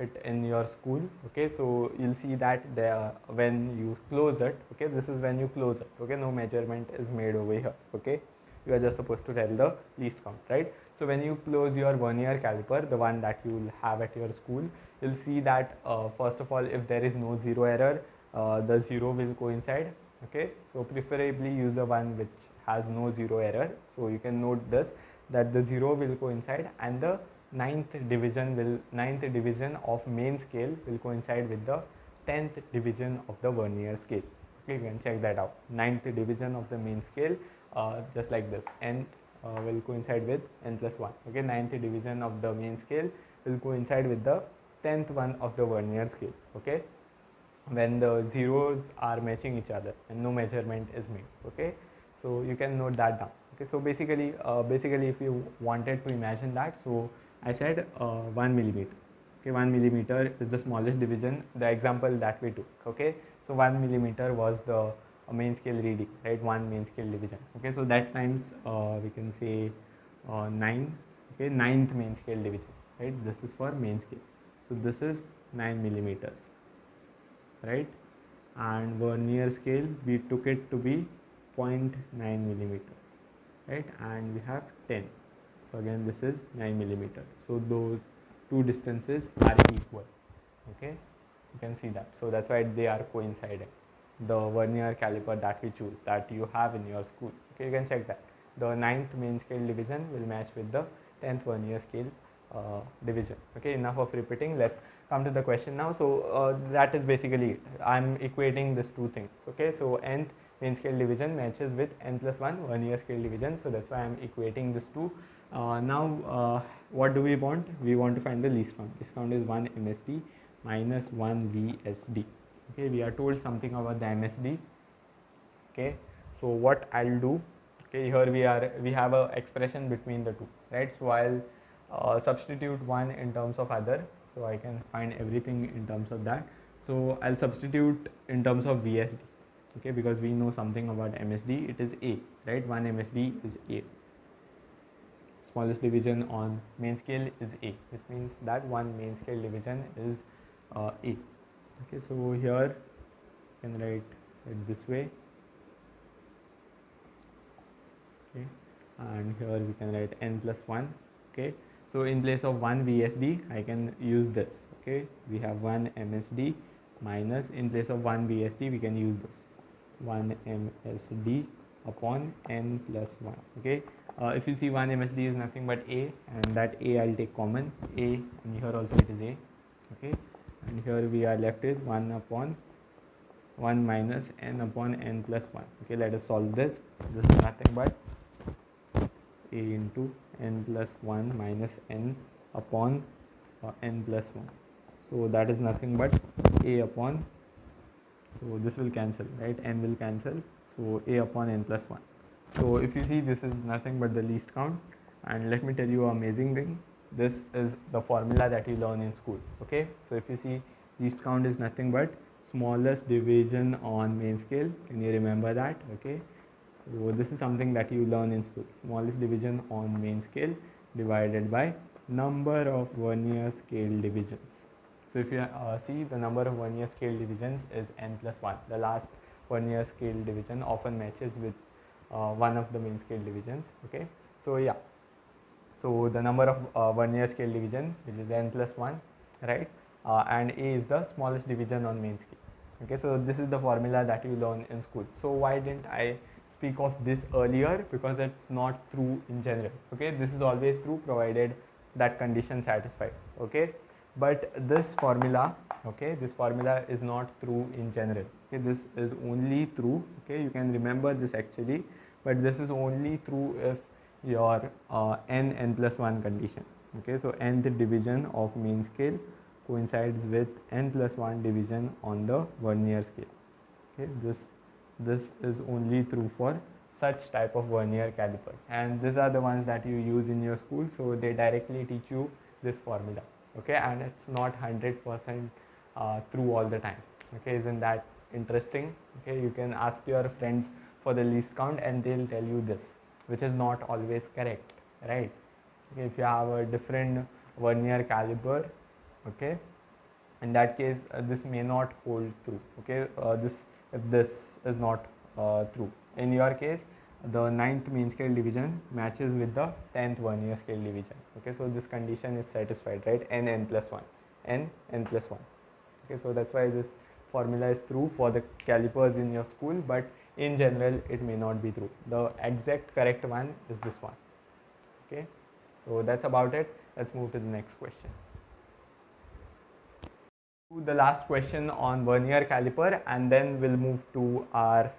it in your school, okay, so you'll see that there, when you close it, okay, this is when you close it, okay, no measurement is made over here. Okay, you are just supposed to tell the least count, right? So when you close your vernier caliper, the one that you will have at your school, you'll see that first of all, if there is no 0 error, the 0 will coincide. Okay, so preferably use the one which has no 0 error. So you can note this, that the 0 will coincide, and the ninth division of main scale will coincide with the 10th division of the vernier scale. Okay, you can check that out. Ninth division of the main scale, just like this, n will coincide with n plus 1. Okay, ninth division of the main scale will coincide with the 10th one of the vernier scale. Okay, when the zeros are matching each other and no measurement is made. Okay, so you can note that down. Okay, so basically if you wanted to imagine that, so I said 1 millimeter. Okay, 1 millimeter is the smallest division, the example that we took. Okay, so 1 millimeter was the main scale reading, right? One main scale division. Okay, so that times we can say 9, okay, ninth main scale division, right? This is for main scale. So this is 9 millimeters, right? And vernier scale, we took it to be 0.9 millimeters, right? And we have 10. So again, this is 9 millimeters. So those two distances are equal, okay? You can see that. So that's why they are coinciding. The vernier caliper that we choose, that you have in your school, okay, you can check that. The ninth main scale division will match with the 10th vernier scale division. Okay, enough of repeating. Let's come to the question now. So that is basically it. I'm equating these two things. Okay, so nth main scale division matches with n plus 1 vernier scale division. So that's why I'm equating these two. Now, what do we want? We want to find the least count. Least count is 1 MSD minus 1 VSD. Okay, we are told something about the MSD. Okay, so what I'll do, okay, here we have a expression between the two, right? So I'll substitute one in terms of other, so I can find everything in terms of that. So I'll substitute in terms of VSD, okay, because we know something about MSD. It is A, right? 1 MSD is A. Smallest division on main scale is A, which means that one main scale division is A. Okay, so here you can write it this way. Okay, and here we can write n plus 1. Okay, so in place of 1 VSD, I can use this. Okay, we have 1 MSD minus, in place of 1 VSD, we can use this 1 MSD upon n plus 1. Okay, if you see 1 MSD is nothing but A, and that A I'll take common, A, and here also it is A. Okay, and here we are left with 1 upon 1 minus n upon n plus 1. Okay, let us solve this. This is nothing but A into n plus 1 minus n upon n plus 1. So that is nothing but A upon, so this will cancel, right? N will cancel, so A upon n plus 1. So if you see, this is nothing but the least count. And let me tell you an amazing thing. This is the formula that you learn in school. Okay, so if you see, least count is nothing but smallest division on main scale. Can you remember that? Okay, so this is something that you learn in school. Smallest division on main scale divided by number of vernier scale divisions. So if you see, the number of vernier scale divisions is n plus 1. The last vernier scale division often matches with one of the main scale divisions. Okay, so yeah, so the number of vernier scale division, which is n plus 1, right? And A is the smallest division on main scale. Okay, so this is the formula that you learn in school. So why didn't I speak of this earlier? Because it's not true in general. Okay, this is always true provided that condition satisfies. Okay, but this formula, okay, this formula is not true in general. Okay, this is only true, okay, you can remember this actually, but this is only true if your n plus 1 condition. Okay, so nth division of main scale coincides with n plus 1 division on the vernier scale. Okay, this is only true for such type of vernier calipers, and these are the ones that you use in your school, so they directly teach you this formula. Okay, and it's not 100% true all the time. Okay, isn't that interesting? Okay, you can ask your friends for the least count and they'll tell you this, which is not always correct, right? Okay, if you have a different vernier caliber, okay, in that case this may not hold true. Okay, if this is not true. In your case, the 9th main scale division matches with the 10th vernier scale division. Okay, so this condition is satisfied, right? n plus 1, n plus 1. Okay, so that's why this formula is true for the calipers in your school, but in general it may not be true. The exact correct one is this one. Okay, so that's about it. Let's move to the next question. The last question on vernier caliper, and then we'll move to our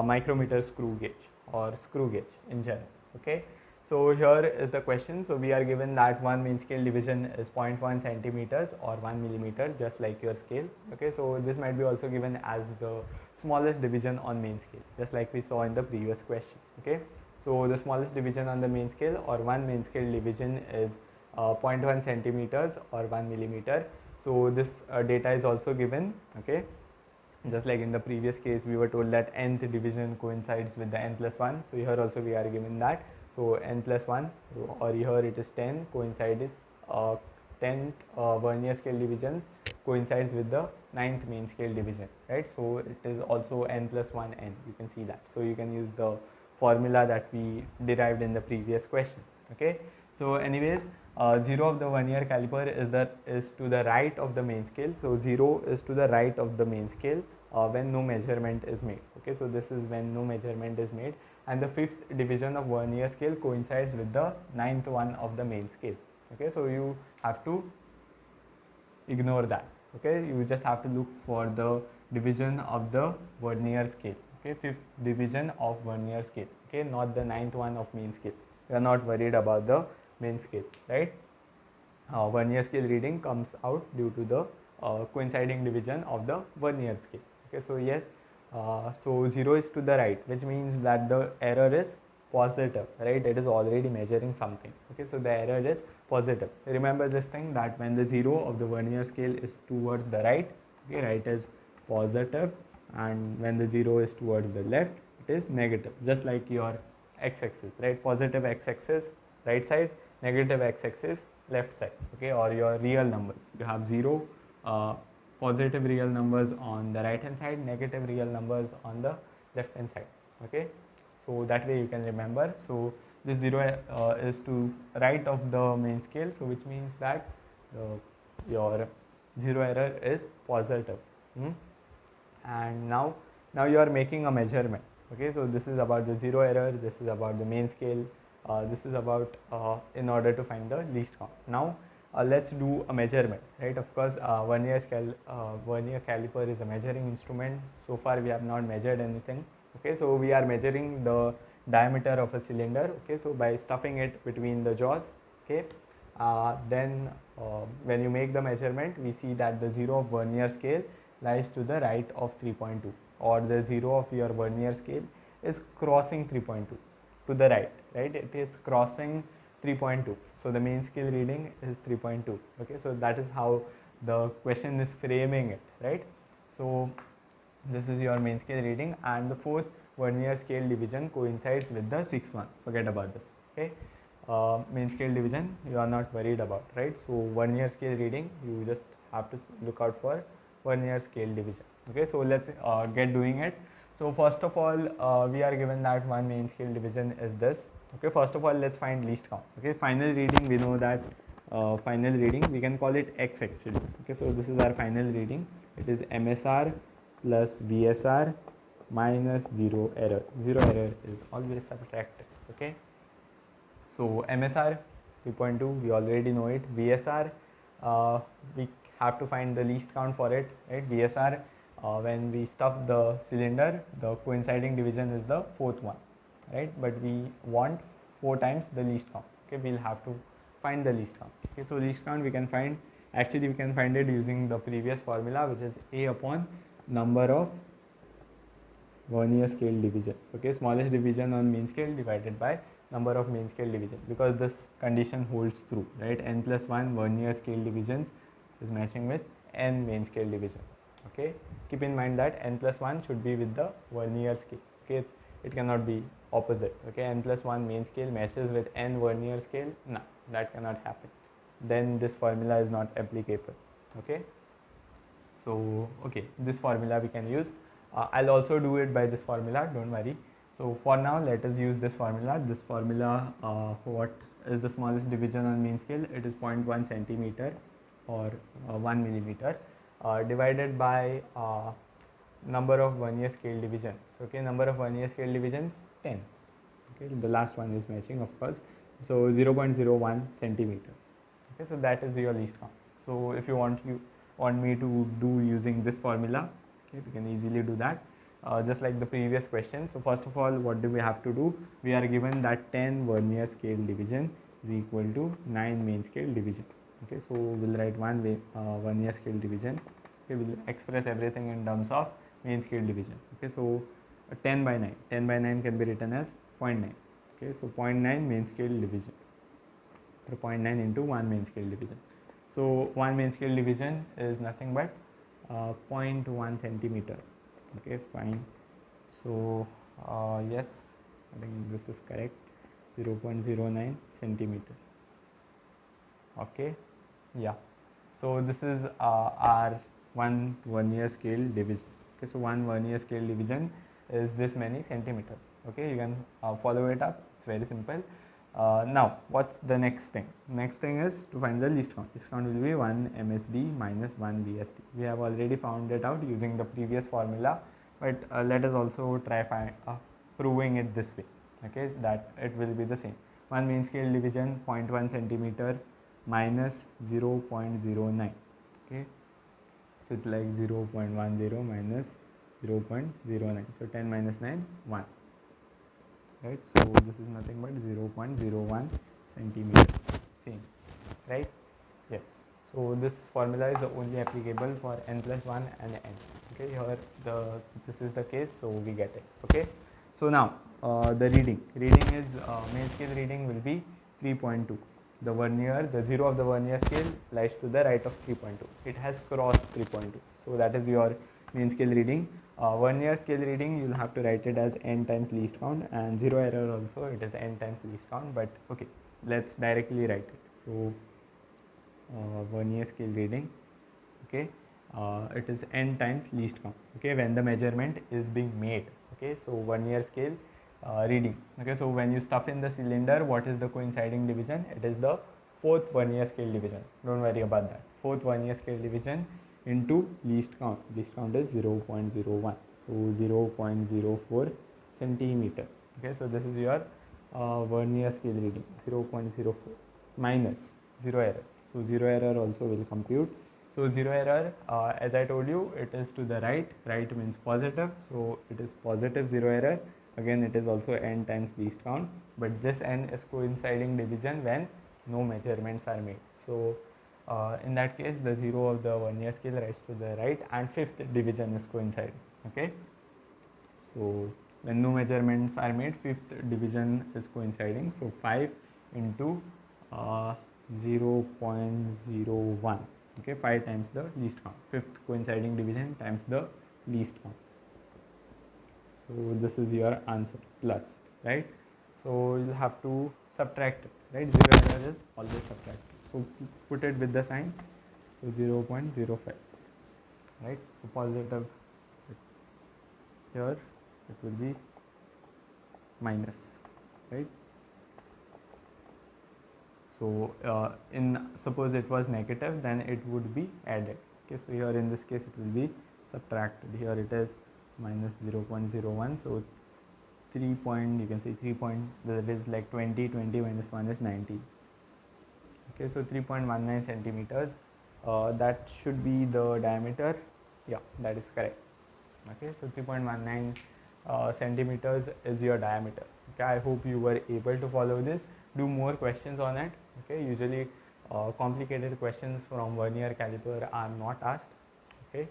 micrometer screw gauge or screw gauge in general. Okay, so here is the question. So we are given that one main scale division is 0.1 centimeters or 1 millimeter, just like your scale. Okay, so this might be also given as the smallest division on main scale, just like we saw in the previous question. Okay, so the smallest division on the main scale or one main scale division is 0.1 centimeters or 1 millimeter. So this data is also given. Okay, Just like in the previous case, we were told that nth division coincides with the n plus 1. So here also we are given that. So n plus 1, or here it is 10, coincides 10th Vernier scale division coincides with the 9th main scale division, right? So it is also n plus 1 n, you can see that. So you can use the formula that we derived in the previous question, okay? So anyways, 0 of the Vernier caliper is to the right of the main scale. So 0 is to the right of the main scale when no measurement is made, okay? So this is when no measurement is made, and the 5th division of Vernier scale coincides with the 9th one of the main scale, okay? So you have to ignore that, okay? You just have to look for the division of the Vernier scale, okay? 5th division of Vernier scale, okay? Not the 9th one of main scale. We are not worried about the main scale, right? Vernier scale reading comes out due to the coinciding division of the Vernier scale, okay? So yes, so 0 is to the right, which means that the error is positive, right? It is already measuring something, okay? So the error is positive. Remember this thing, that when the 0 of the Vernier scale is towards the right, okay, right is positive, and when the 0 is towards the left, it is negative, just like your x-axis, right? Positive x-axis right side, negative x-axis left side, okay? Or your real numbers, you have 0 positive real numbers on the right hand side, negative real numbers on the left hand side, okay? So that way you can remember. So this 0 is to right of the main scale, so which means that your 0 error is positive. And now you are making a measurement, okay? So this is about the 0 error, this is about the main scale, this is about in order to find the least count. Now let's do a measurement, right? Of course, Vernier caliper is a measuring instrument. So far we have not measured anything, okay? So we are measuring the diameter of a cylinder, okay? So by stuffing it between the jaws, okay? Then when you make the measurement, we see that the 0 of Vernier scale lies to the right of 3.2, or the 0 of your Vernier scale is crossing 3.2 to the right, right? It is crossing 3.2. So the main scale reading is 3.2, okay? So that is how the question is framing it, right? So this is your main scale reading, and the 4th Vernier scale division coincides with the 6th one. Forget about this, okay? Main scale division you are not worried about, right? So Vernier scale reading, you just have to look out for Vernier scale division, okay? So let's get doing it. So first of all, we are given that one main scale division is this, okay? First of all, let's find least count, okay? Final reading, we know that final reading, we can call it x actually, okay? So this is our final reading. It is MSR plus VSR minus 0 error. 0 error is always subtracted, okay? So MSR 3.2, we already know it. VSR, we have to find the least count for it, right? VSR, when we stuff the cylinder, the coinciding division is the 4th one, right? But we want 4 times the least count, okay? We'll have to find the least count, okay? So least count we can find, actually we can find it using the previous formula, which is A upon number of Vernier scale divisions, okay? Smallest division on main scale divided by number of main scale division, because this condition holds true, right? N plus 1 Vernier scale divisions is matching with n main scale division, okay? Keep in mind that n plus 1 should be with the Vernier scale, okay? It cannot be opposite, okay? N plus 1 main scale matches with n Vernier scale, no, that cannot happen. Then this formula is not applicable, okay? So okay, this formula we can use. I'll also do it by this formula, don't worry. So for now, let us use this formula. This formula, what is the smallest division on main scale? It is 0.1 centimeter or 1 millimeter divided by number of Vernier scale divisions. Okay, number of Vernier scale divisions 10. Okay, the last one is matching, of course. So 0.01 centimeters. Okay, so that is your least count. So if you want me to do using this formula, okay, we can easily do that. Just like the previous question. So first of all, what do we have to do? We are given that 10 Vernier scale division is equal to 9 main scale division. Okay, so we'll write one Vernier scale division. Okay, we'll express everything in terms of main scale division. Okay, so 10 by 9. 10 by 9 can be written as 0.9. Okay, so 0.9 main scale division. So 0.9 into 1 main scale division. So 1 main scale division is nothing but 0.1 centimeter. Okay, fine. So yes, I think this is correct. 0.09 centimeter. Okay, yeah. So this is our one vernier scale division. Okay, so one vernier scale division is this many centimeters. Okay, you can follow it up. It's very simple. Now, what's the next thing? Next thing is to find the least count. Least count will be 1 MSD minus 1 VSD. We have already found it out using the previous formula, but let us also try proving it this way. Okay, that it will be the same. One mean scale division 0.1 centimeter minus 0.09. Okay, so it's like 0.10 minus 0.09. So 10 minus 9, 1. Right, so this is nothing but 0.01 centimeter. Same, right? Yes. So this formula is only applicable for n plus 1 and n. Okay, here this is the case, so we get it. Okay. So now the reading is main scale reading will be 3.2. The vernier, the 0 of the vernier scale lies to the right of 3.2. It has crossed 3.2. So that is your main scale reading. Vernier scale reading, you will have to write it as n times least count, and 0 error also it is n times least count, but okay, let's directly write it. So vernier scale reading, okay, it is n times least count, okay, when the measurement is being made. Okay, so vernier scale reading. Okay, so when you stuff in the cylinder, what is the coinciding division? It is the fourth vernier scale division. Don't worry about that. Fourth vernier scale division into least count. Least count is 0.01. So 0.04 centimeter. Okay, so this is your vernier scale reading. 0.04 minus 0 error. So 0 error also will compute. So 0 error, as I told you, it is to the right. Right means positive. So it is positive 0 error. Again, it is also n times least count. But this n is coinciding division when no measurements are made. So in that case, the 0 of the vernier scale rises to the right, and fifth division is coinciding. Okay. So when no measurements are made, fifth division is coinciding. So 5 into 0.01. Okay, 5 times the least count. Fifth coinciding division times the least count. So this is your answer, plus, right? So you'll have to subtract it, right? 0 error is always subtract. So put it with the sign. So 0.05, right? So positive here, it will be minus, right? So suppose it was negative, then it would be added. Okay, so here in this case it will be subtracted. Here it is minus 0.01. So 3 point, you can say 3 point, that is like 20 minus 1 is 90. Okay, so 3.19 centimeters. That should be the diameter. Yeah, that is correct. Okay, so 3.19 centimeters is your diameter. Okay, I hope you were able to follow this. Do more questions on it. Okay, usually complicated questions from vernier caliper are not asked. Okay,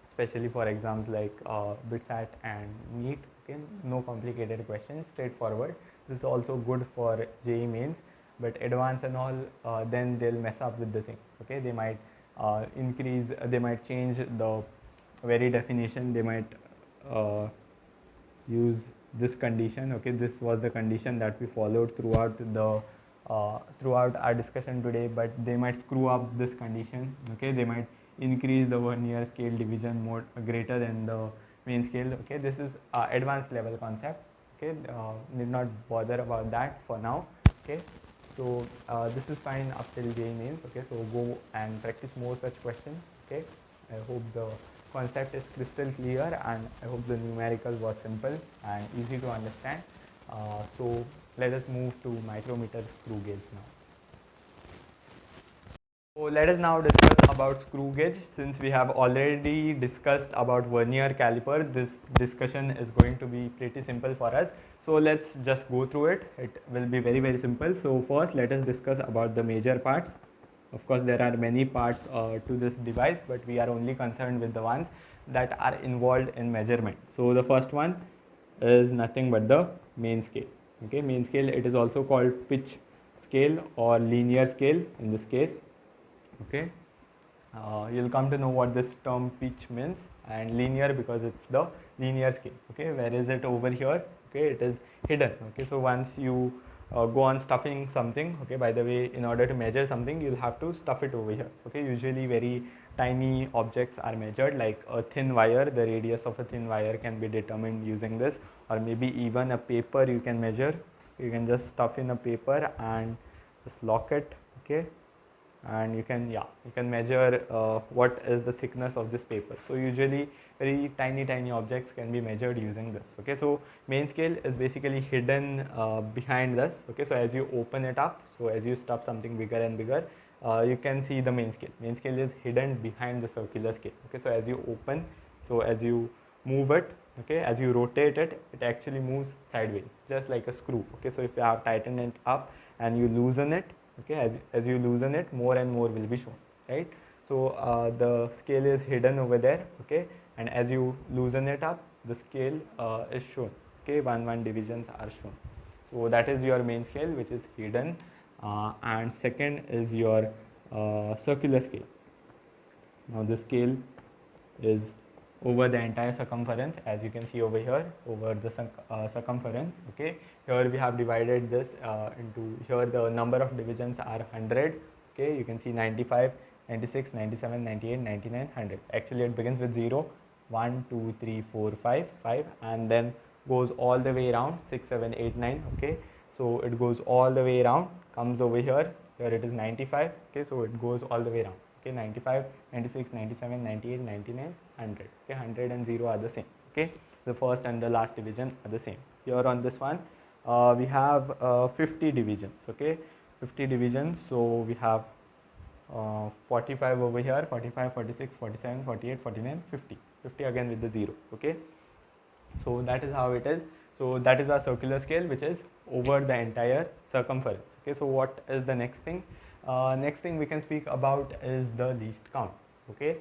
especially for exams like BITSAT and NEET. Okay, no complicated questions, straightforward. This is also good for JEE mains, but advanced and all, then they'll mess up with the things. Okay, they might they might change the very definition. They might use this condition. Okay, this was the condition that we followed throughout our discussion today, but they might screw up this condition. Okay, they might increase the vernier scale division more greater than the main scale. Okay, this is advanced level concept. Okay, need not bother about that for now. Okay, so this is fine up till JEE mains. Okay, so go and practice more such questions. Okay, I hope the concept is crystal clear, and I hope the numerical was simple and easy to understand. So let us move to micrometer screw gauge now. So let us now discuss about screw gauge. Since we have already discussed about vernier caliper, this discussion is going to be pretty simple for us. So let's just go through it. It will be very simple. So first let us discuss about the major parts. Of course, there are many parts to this device, but we are only concerned with the ones that are involved in measurement. So the first one is nothing but the main scale. Okay, main scale, it is also called pitch scale or linear scale in this case. Okay, you'll come to know what this term pitch means, and linear because it's the linear scale. Okay, where is it over here? Okay, it is hidden. Okay, so once you go on stuffing something, okay, by the way, in order to measure something you'll have to stuff it over here. Okay, usually very tiny objects are measured, like a thin wire. The radius of a thin wire can be determined using this, or maybe even a paper you can measure. You can just stuff in a paper and just lock it. Okay, and you can measure what is the thickness of this paper. So usually very tiny objects can be measured using this. Okay, so main scale is basically hidden behind this. Okay, so as you open it up, so as you stuff something bigger and bigger, you can see the main scale. Main scale is hidden behind the circular scale. Okay, so as you open, so as you move it, okay, as you rotate it, it actually moves sideways, just like a screw. Okay, so if you have tightened it up and you loosen it, okay, as you loosen it, more and more will be shown, right? So the scale is hidden over there. Okay, and as you loosen it up, the scale is shown. Okay, one divisions are shown. So that is your main scale, which is hidden. And second is your circular scale. Now the scale is over the entire circumference, as you can see over here, over the circumference. Okay, here we have divided this into, here the number of divisions are 100. Okay, you can see 95, 96, 97, 98, 99, 100. Actually it begins with 0, 1, 2, 3, 4, 5, 5, and then goes all the way around 6, 7, 8, 9. Okay, so it goes all the way around, comes over here it is 95. Okay, so it goes all the way around. Okay, 95, 96, 97, 98, 99, 100. Okay, 100 and 0 are the same. Okay, the first and the last division are the same. Here on this one, we have 50 divisions. Okay, 50 divisions. So we have 45 over here, 45, 46, 47, 48, 49, 50. 50 again with the 0. Okay, so that is how it is. So that is our circular scale, which is over the entire circumference. Okay, so what is the next thing? Next thing we can speak about is the least count. Okay,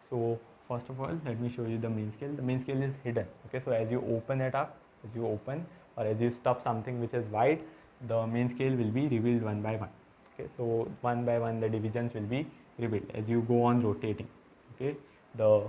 so first of all, let me show you the main scale. The main scale is hidden. Okay, so as you open it up, as you open or as you stuff something which is wide, the main scale will be revealed one by one. Okay, so one by one the divisions will be revealed as you go on rotating. Okay, the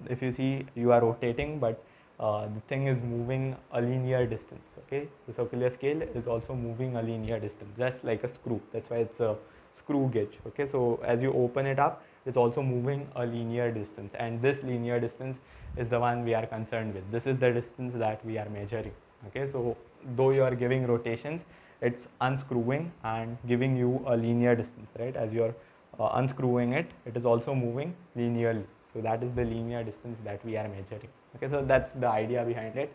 if you see, you are rotating, but the thing is moving a linear distance. Okay, the circular scale is also moving a linear distance, just like a screw. That's why it's a screw gauge. Okay, so as you open it up, it's also moving a linear distance, and this linear distance is the one we are concerned with. This is the distance that we are measuring. Okay, so though you are giving rotations, it's unscrewing and giving you a linear distance, right? As you're unscrewing it, it is also moving linearly. So that is the linear distance that we are measuring. Okay, so that's the idea behind it.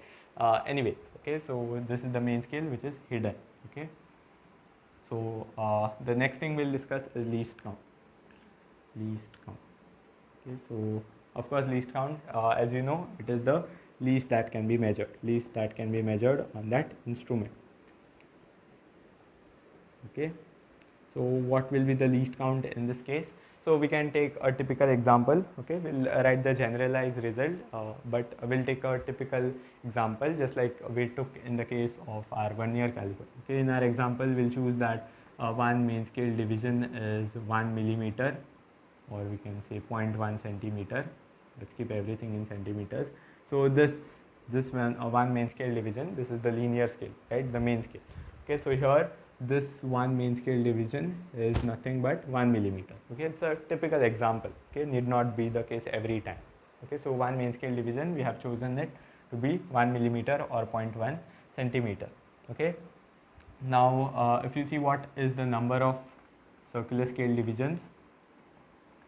Anyways, okay, so this is the main scale, which is hidden. Okay, so the next thing we'll discuss is least count. Least count. Okay, so of course least count, as you know, it is the least that can be measured. Least that can be measured on that instrument. Okay, so what will be the least count in this case? So we can take a typical example. Okay, we'll write the generalized result, but we'll take a typical example just like we took in the case of our Vernier caliper. Okay, in our example we'll choose that one main scale division is 1 millimeter, or we can say 0.1 centimeter. Let's keep everything in centimeters. So this one main scale division, this is the linear scale, right? The main scale. Okay, so here this one main scale division is nothing but 1 millimeter. Okay, it's a typical example. Okay, need not be the case every time. Okay, so one main scale division, we have chosen it to be 1 millimeter or 0.1 centimeter. Okay, now if you see what is the number of circular scale divisions.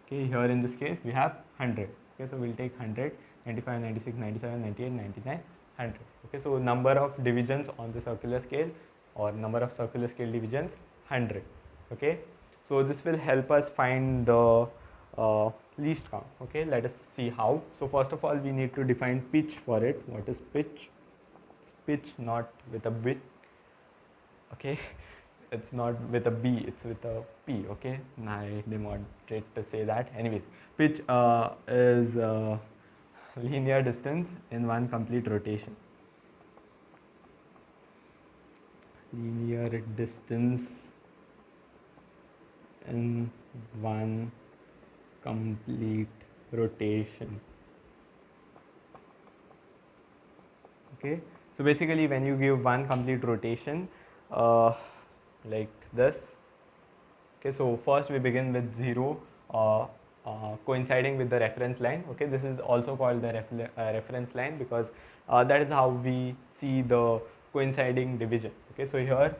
Okay, here in this case we have 100. Okay, so we'll take 100, 95, 96, 97, 98, 99, 100. Okay, so number of divisions on the circular scale, or number of circular scale divisions, 100. Okay, so this will help us find the least count. Okay, let us see how. So first of all, we need to define pitch for it. What is pitch? It's pitch, not with a bit. Okay, it's not with a B, it's with a P. Okay, and I demonstrate to say that. Anyways, pitch is linear distance in one complete rotation. Linear distance in one complete rotation. Okay, so basically when you give one complete rotation like this, okay, so first we begin with 0 coinciding with the reference line. Okay, this is also called the reference line because that is how we see the coinciding division. Okay, so here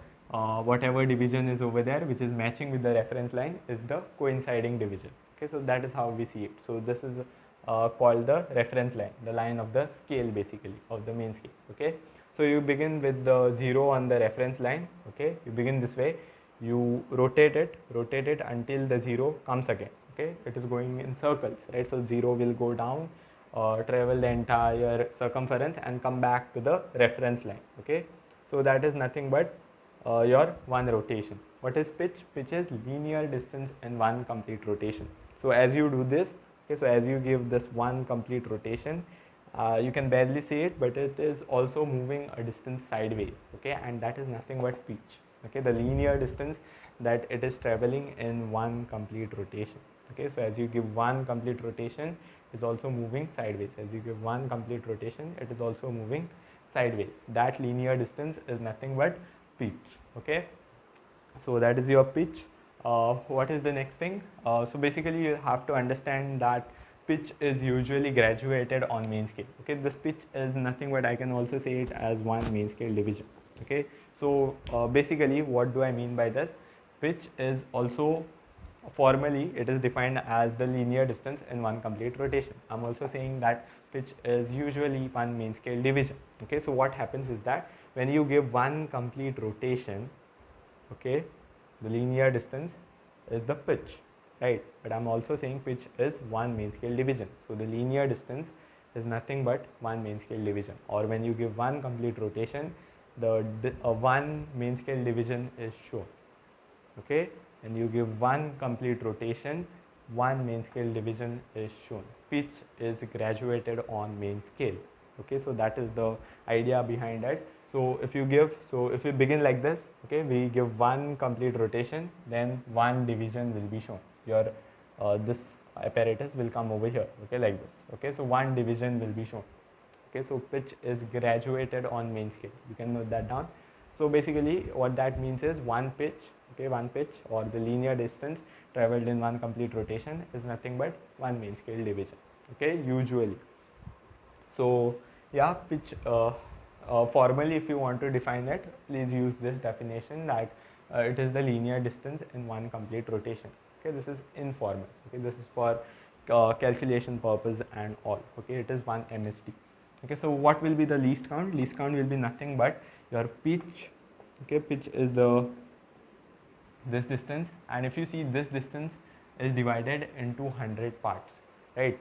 whatever division is over there which is matching with the reference line is the coinciding division. Okay, so that is how we see it. So this is called the reference line, the line of the scale basically of the main scale. Okay, so you begin with the 0 on the reference line. Okay, you begin this way, you rotate it until the 0 comes again. Okay, it is going in circles, right? So 0 will go down, travel the entire circumference and come back to the reference line. Okay, so that is nothing but your one rotation. What is pitch? Pitch is linear distance in one complete rotation. So as you do this, okay, so as you give this one complete rotation, you can barely see it, but it is also moving a distance sideways. Okay, and that is nothing but pitch. Okay, the linear distance that it is traveling in one complete rotation. Okay, so as you give one complete rotation, it is also moving sideways. As you give one complete rotation, it is also moving sideways. That linear distance is nothing but pitch. Okay, so that is your pitch. What is the next thing? So basically you have to understand that pitch is usually graduated on main scale. Okay, this pitch is nothing but, I can also say it as one main scale division. Okay, so basically what do I mean by this? Pitch is also formally it is defined as the linear distance in one complete rotation. I'm also saying that pitch is usually one main scale division. Okay, so what happens is that when you give one complete rotation, okay, the linear distance is the pitch, right? But I'm also saying pitch is one main scale division. So the linear distance is nothing but one main scale division. Or when you give one complete rotation, the one main scale division is shown. Okay, and you give one complete rotation, one main scale division is shown. Pitch is graduated on main scale. Okay, so that is the idea behind it. So if you begin like this, okay, we give one complete rotation, then one division will be shown. Your this apparatus will come over here, okay, like this. Okay, so one division will be shown. Okay, so pitch is graduated on main scale. You can note that down. So basically what that means is one pitch, okay, one pitch or the linear distance traveled in one complete rotation is nothing but one main scale division. Okay, usually. So yeah, pitch formally if you want to define it, please use this definition that it is the linear distance in one complete rotation. Okay, this is informal. Okay, this is for calculation purpose and all. Okay, it is one MSD. Okay, so what will be the least count? Least count will be nothing but your pitch. Okay, pitch is this distance, and if you see this distance is divided into 100 parts, right?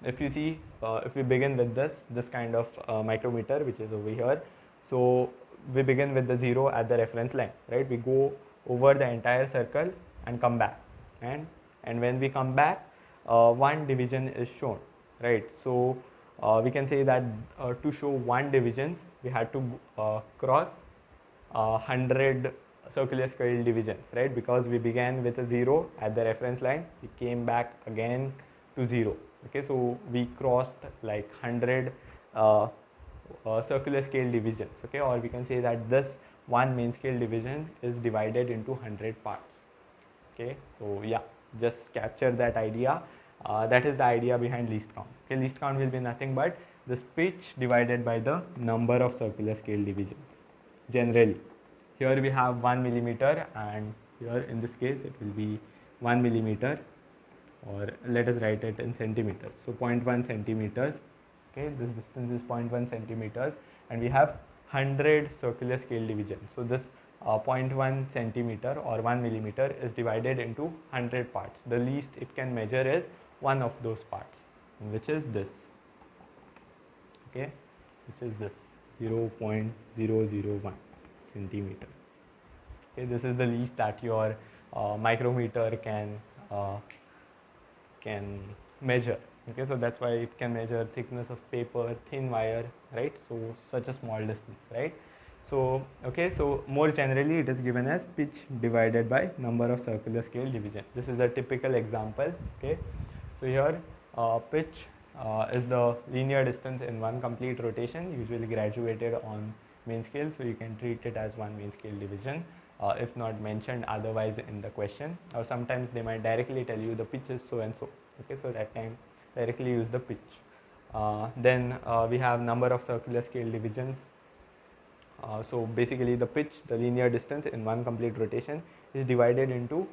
If you see, if we begin with this kind of micrometer which is over here, so we begin with the 0 at the reference line, right? We go over the entire circle and come back, and when we come back, one division is shown, right? So we can say that to show one divisions we had to cross 100 circular scale divisions, right? Because we began with a 0 at the reference line, we came back again to 0. Okay, so we crossed like 100 circular scale divisions. Okay, or we can say that this one main scale division is divided into 100 parts. Okay, so yeah, just capture that idea. That is the idea behind least count. Okay, least count will be nothing but this pitch divided by the number of circular scale divisions. Generally, here we have 1 millimeter, and here in this case it will be 1 millimeter, or let us write it in centimeters. So 0.1 centimeters. Okay, this distance is 0.1 centimeters, and we have 100 circular scale divisions. So this 0.1 centimeter or 1 millimeter is divided into 100 parts. The least it can measure is one of those parts, which is this. Okay, which is this 0.001 centimeter. Okay, this is the least that your micrometer can measure. Okay, so that's why it can measure thickness of paper, thin wire, right? So such a small distance, right? So okay, so more generally it is given as pitch divided by number of circular scale division. This is a typical example. Okay, so here pitch is the linear distance in one complete rotation, usually graduated on main scale, so you can treat it as one main scale division if not mentioned otherwise in the question, or sometimes they might directly tell you the pitch is so and so. Okay, so that time directly use the pitch. Then we have number of circular scale divisions. So basically the pitch, the linear distance in one complete rotation, is divided into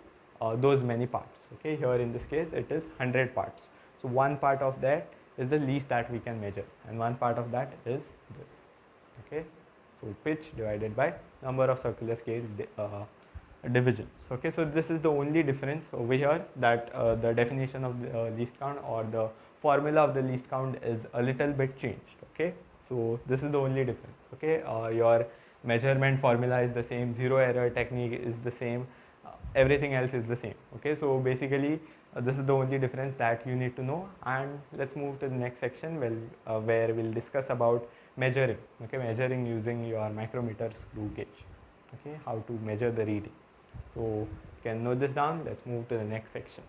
those many parts. Okay, here in this case it is 100 parts. So one part of that is the least that we can measure, and one part of that is this. Okay, so pitch divided by number of circular scale divisions. Okay, so this is the only difference over here, that the definition of the least count or the formula of the least count is a little bit changed. Okay, so this is the only difference. Okay, your measurement formula is the same, zero error technique is the same, everything else is the same. Okay, so basically this is the only difference that you need to know. And let's move to the next section where we'll discuss about measuring. Okay, measuring using your micrometer screw gauge. Okay, how to measure the reading. So you can note this down. Let's move to the next section.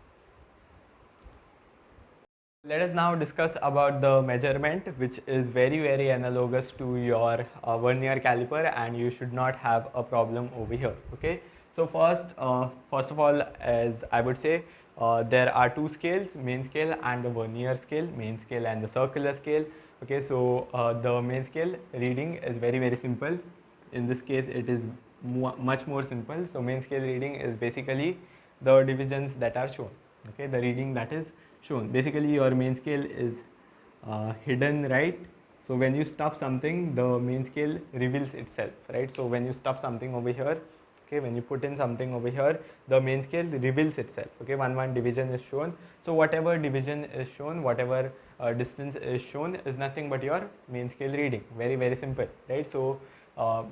Let us now discuss about the measurement, which is very analogous to your vernier caliper, and you should not have a problem over here. Okay, so first of all, as I would say, there are two scales, main scale and the vernier scale, main scale and the circular scale. Okay, so the main scale reading is very simple. In this case it is much more simple. So main scale reading is basically the divisions that are shown. Okay, the reading that is shown. Basically your main scale is hidden, right? So when you stuff something, the main scale reveals itself, right? So when you stuff something over here, okay, when you put in something over here, the main scale reveals itself. Okay, one division is shown. So whatever division is shown, whatever distance is shown, is nothing but your main scale reading. Very simple, right? So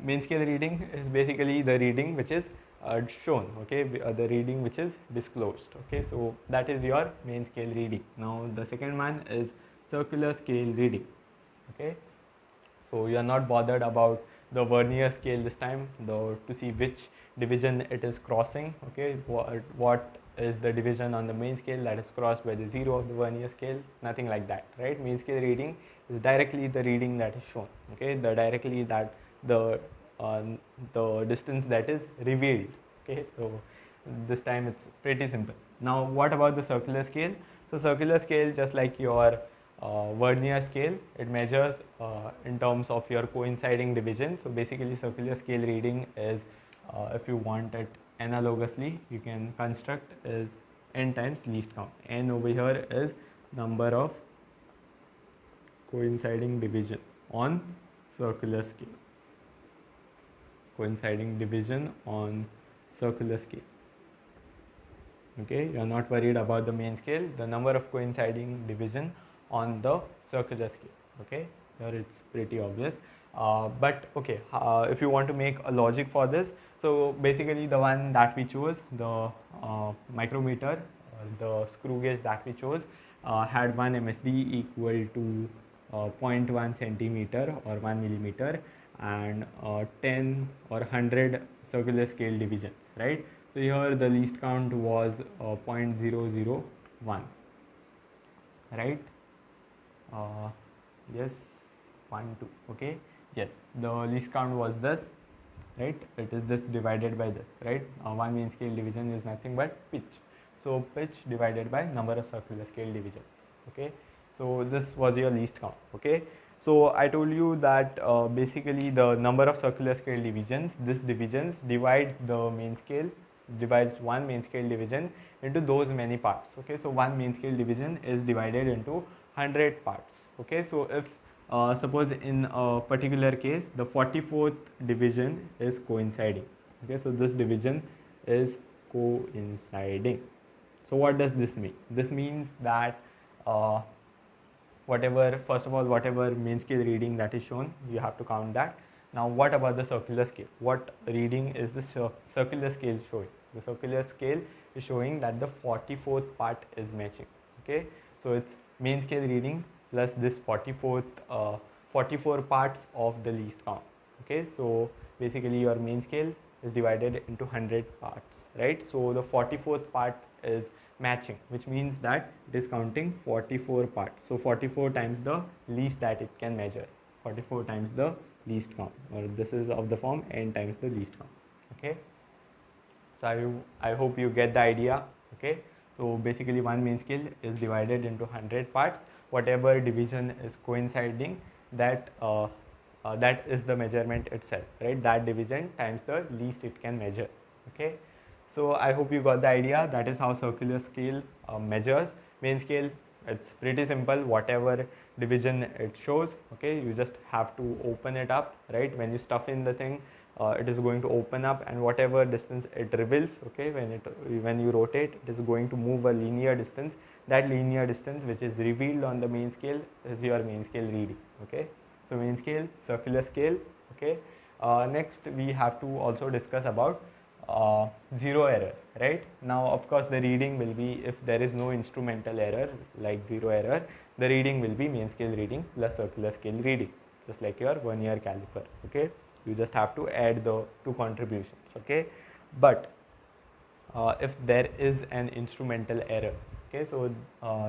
main scale reading is basically the reading which is shown. Okay, the reading which is disclosed. Okay, so that is your main scale reading. Now the second one is circular scale reading. Okay, so you are not bothered about the vernier scale this time, to see which division it is crossing. Okay, what is the division on the main scale that is crossed by the zero of the vernier scale? Nothing like that, right? Main scale reading is directly the reading that is shown. Okay, the distance that is revealed. Okay, so this time it's pretty simple. Now what about the circular scale? So circular scale, just like your vernier scale, it measures in terms of your coinciding division. So basically circular scale reading is, if you want it analogously, you can construct is n times least count. N over here is number of coinciding division on circular scale. Coinciding division on circular scale. Okay, you are not worried about the main scale, the number of coinciding division on the circular scale. Okay, here it's pretty obvious. But okay, if you want to make a logic for this, so basically the one that we chose, the micrometer, the screw gauge that we chose, had one MSD equal to 0.1 centimeter or 1 millimeter, and 10 or 100 circular scale divisions, right? So here the least count was 0.001, right? Yes, 1 2. Okay, yes, the least count was this, right? It is this divided by this, right? One main scale division is nothing but pitch. So pitch divided by number of circular scale divisions. Okay, so this was your least count. Okay, so I told you that basically the number of circular scale divisions, this divisions divides the main scale, divides one main scale division into those many parts. Okay, so one main scale division is divided into 100 parts. Okay, so if suppose in a particular case the 44th division is coinciding. Okay, so this division is coinciding. So what does this mean? This means that first of all, whatever main scale reading that is shown, you have to count that. Now what about the circular scale? What reading is the circular scale showing? The circular scale is showing that the 44th part is matching. Okay, so it's main scale reading plus this 44 parts of the least count. Okay, so basically your main scale is divided into 100 parts, right? So the 44th part is matching, which means that it is counting 44 parts. So 44 times the least that it can measure, 44 times the least count, or this is of the form n times the least count. Okay, so I hope you get the idea. Okay, so basically one main scale is divided into 100 parts. Whatever division is coinciding, that is the measurement itself, right? That division times the least it can measure. Okay, so I hope you got the idea. That is how circular scale measures. Main scale, it's pretty simple. Whatever division it shows, okay, you just have to open it up, right? When you stuff in the thing, it is going to open up, and whatever distance it reveals, okay, when you rotate, it is going to move a linear distance. That linear distance which is revealed on the main scale is your main scale reading. Okay, so main scale, circular scale. Okay, next we have to also discuss about zero error. Right now, of course, the reading will be, if there is no instrumental error like zero error, the reading will be main scale reading plus circular scale reading, just like your Vernier caliper. Okay, you just have to add the two contributions. Okay, but if there is an instrumental error, okay, so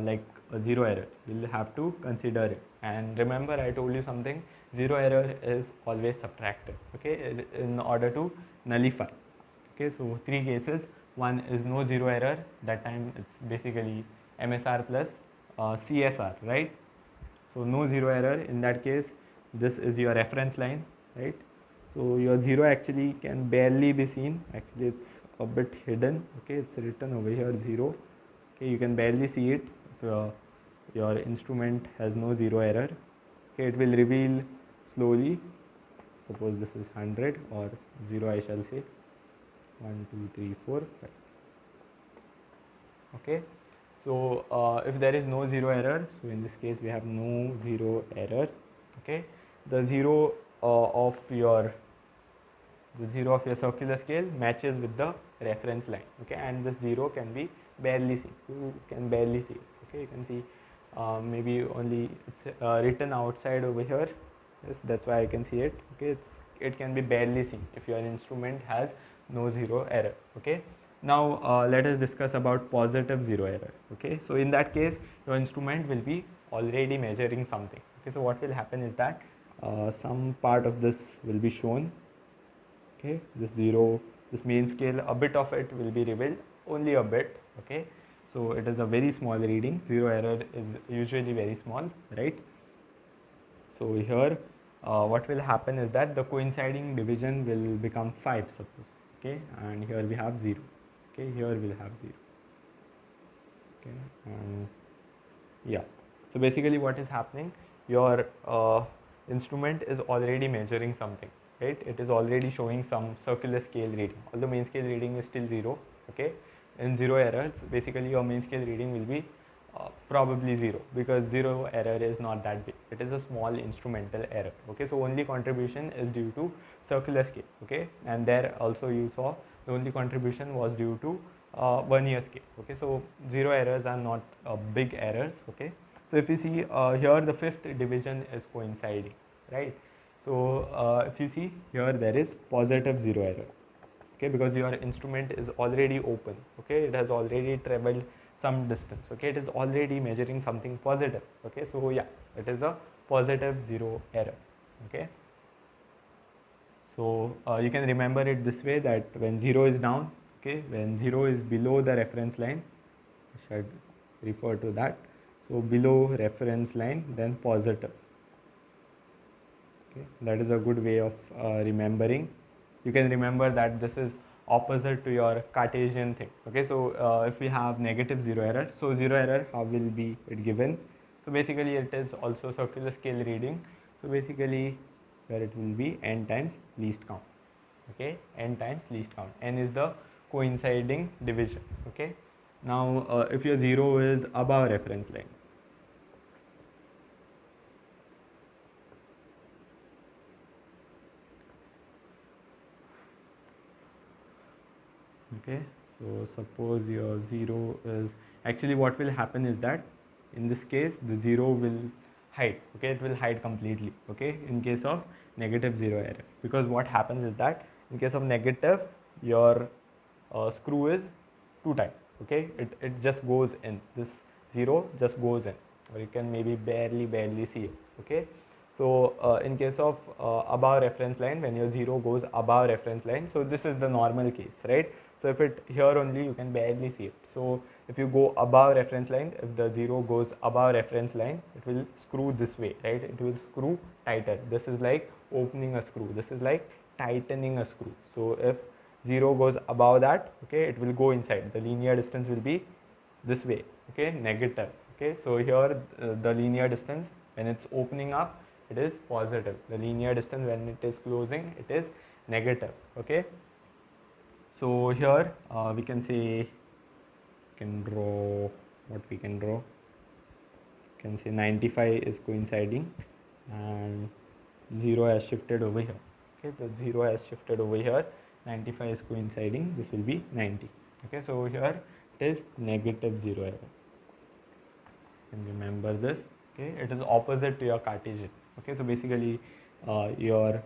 like a zero error, you'll have to consider it. And remember, I told you something, zero error is always subtracted, okay, in order to nullify. Okay, so three cases. One is no zero error, that time it's basically MSR plus CSR, right? So no zero error, in that case this is your reference line, right? So your zero actually can barely be seen, actually it's a bit hidden. Okay, it's written over here, zero. Okay, you can barely see it if your instrument has no zero error. Okay, it will reveal slowly. Suppose this is 100 or 0, I shall say 1 2 3 4 5. Okay, so if there is no zero error, so in this case we have no zero error. Okay, the zero of your circular scale matches with the reference line. Okay, and this zero can be barely seen. You can barely see it. Okay, you can see maybe only it's written outside over here. Yes, that's why I can see it. Okay, it can be barely seen if your instrument has no zero error. Okay, now let us discuss about positive zero error. Okay, so in that case your instrument will be already measuring something. Okay, so what will happen is that some part of this will be shown. Okay, this zero, this main scale, a bit of it will be revealed, only a bit. Okay, so it is a very small reading. Zero error is usually very small, right? So here what will happen is that the coinciding division will become 5, suppose. Okay, and here we have 0. Okay, here we'll have 0. Okay, and yeah, so basically what is happening, your instrument is already measuring something, right? It is already showing some circular scale reading, although main scale reading is still 0. Okay, in zero errors, basically your main scale reading will be probably 0, because zero error is not that big. It is a small instrumental error. Okay, so only contribution is due to circular scale. Okay, and there also you saw the only contribution was due to Vernier scale. Okay, so zero errors are not big errors. Okay, so if you see here, the fifth division is coinciding, right? So if you see here, there is positive zero error. Okay, because your instrument is already open. Okay, it has already traveled some distance. Okay, it is already measuring something positive. Okay, so yeah, it is a positive zero error. Okay, so you can remember it this way, that when 0 is down, okay, when 0 is below the reference line, I should refer to that. So below reference line, then positive. Okay, that is a good way of remembering. You can remember that this is opposite to your Cartesian thing. Okay, so if we have negative zero error, so zero error, how will be it given? So basically it is also circular scale reading. So basically where it will be n times least count. Okay, n times least count. N is the coinciding division. Okay, now if your 0 is above reference line, okay, so suppose your 0 is, actually what will happen is that in this case the 0 will hide. Okay, it will hide completely. Okay, in case of negative 0 error, because what happens is that in case of negative, your screw is too tight. Okay, it just goes in, this 0 just goes in, or you can maybe barely see it. Okay, so in case of above reference line, when your 0 goes above reference line, so this is the normal case, right? So if it here only, you can barely see it. So if you go above reference line, if the 0 goes above reference line, it will screw this way, right? It will screw tighter. This is like opening a screw, this is like tightening a screw. So if 0 goes above that, okay, it will go inside, the linear distance will be this way, okay, negative. Okay, so here the linear distance when it's opening up, it is positive. The linear distance when it is closing, it is negative. Okay, so here we can say, can draw what we can draw. You can say 95 is coinciding and 0 has shifted over here. Okay, the 0 has shifted over here, 95 is coinciding, this will be 90. Okay, so here it is negative 0 error. And remember this. Okay, it is opposite to your Cartesian. Okay, so basically your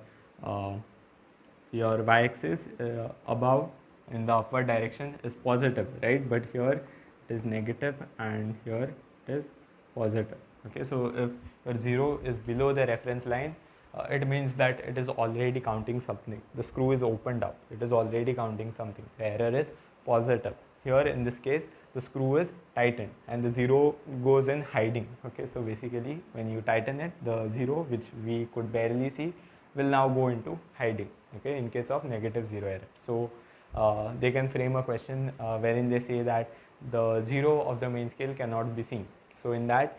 y-axis above in the upward direction is positive, right? But here it is negative and here it is positive. Okay, so if your 0 is below the reference line, it means that it is already counting something. The screw is opened up, it is already counting something. The error is positive. Here in this case, the screw is tightened and the 0 goes in hiding. Okay, so basically when you tighten it, the 0 which we could barely see will now go into hiding. Okay, in case of negative 0 error. So they can frame a question wherein they say that the 0 of the main scale cannot be seen. So in that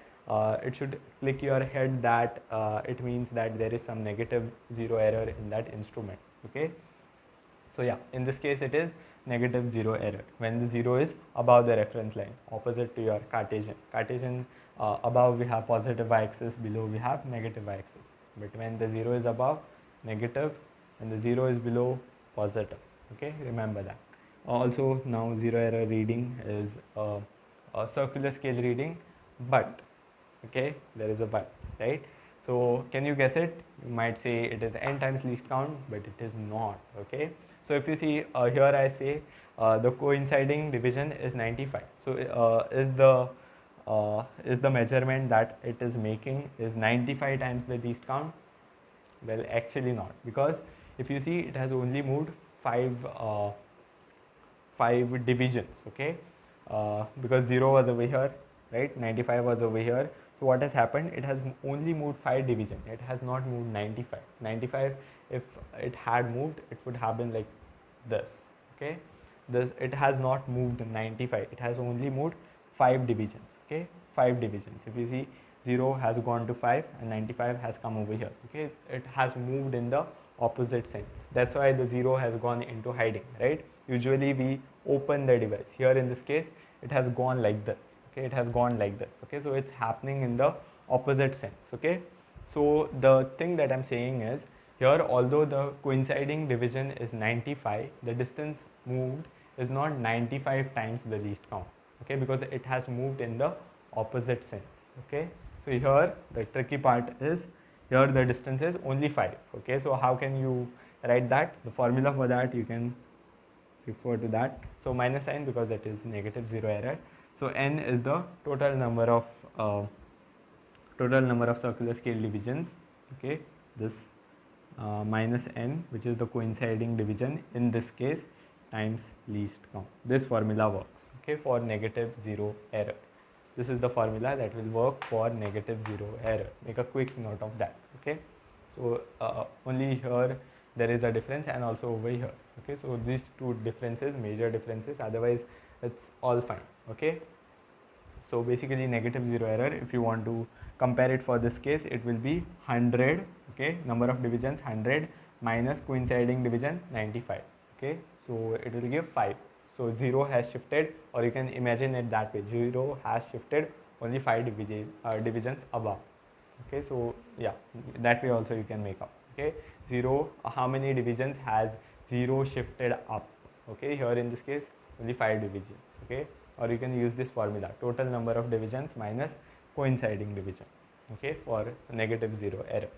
it should click your head that it means that there is some negative 0 error in that instrument. Okay, so yeah, in this case it is negative 0 error when the 0 is above the reference line, opposite to your Cartesian. Cartesian above we have positive y-axis, below we have negative y-axis. But when the 0 is above, negative, and the 0 is below, positive. Okay, remember that. Also now 0 error reading is a circular scale reading, but okay, there is a but, right? So can you guess it? You might say it is n times least count, but it is not. Okay, so if you see here I say the coinciding division is 95. So is the measurement that it is making is 95 times the least count? Well, actually not, because if you see, it has only moved five divisions. Okay, because 0 was over here, right? 95 was over here. So what has happened? It has only moved 5 divisions. It has not moved 95. 95, if it had moved, it would have been like this. Okay, this, it has not moved 95. It has only moved 5 divisions. Okay, 5 divisions. If you see, 0 has gone to 5 and 95 has come over here. Okay, it has moved in the opposite sense. That's why the 0 has gone into hiding, right? Usually we open the device. Here in this case, it has gone like this. Okay, it has gone like this. Okay, so it's happening in the opposite sense. Okay, so the thing that I'm saying is, here although the coinciding division is 95, the distance moved is not 95 times the least count. Okay, because it has moved in the opposite sense. Okay, so here the tricky part is, here the distance is only 5. Okay, so how can you write that? The formula for that you can refer to that. So minus sign, because it is negative 0 error. So n is the total number of circular scale divisions. Okay, this minus n, which is the coinciding division in this case, times least count. This formula works. Okay, for negative 0 error. This is the formula that will work for negative 0 error. Make a quick note of that. Okay, so only here there is a difference, and also over here. Okay, so these two differences, major differences, otherwise it's all fine. Okay, so basically negative 0 error, if you want to compare it for this case, it will be 100. Okay, number of divisions 100 minus coinciding division 95. Okay, so it will give 5. So 0 has shifted, or you can imagine it that way, 0 has shifted only 5 divisions above. Okay, so yeah, that way also you can make up. Okay, 0, how many divisions has 0 shifted up? Okay, here in this case only 5 divisions. Okay, or you can use this formula, total number of divisions minus coinciding division. Okay, for negative 0 error.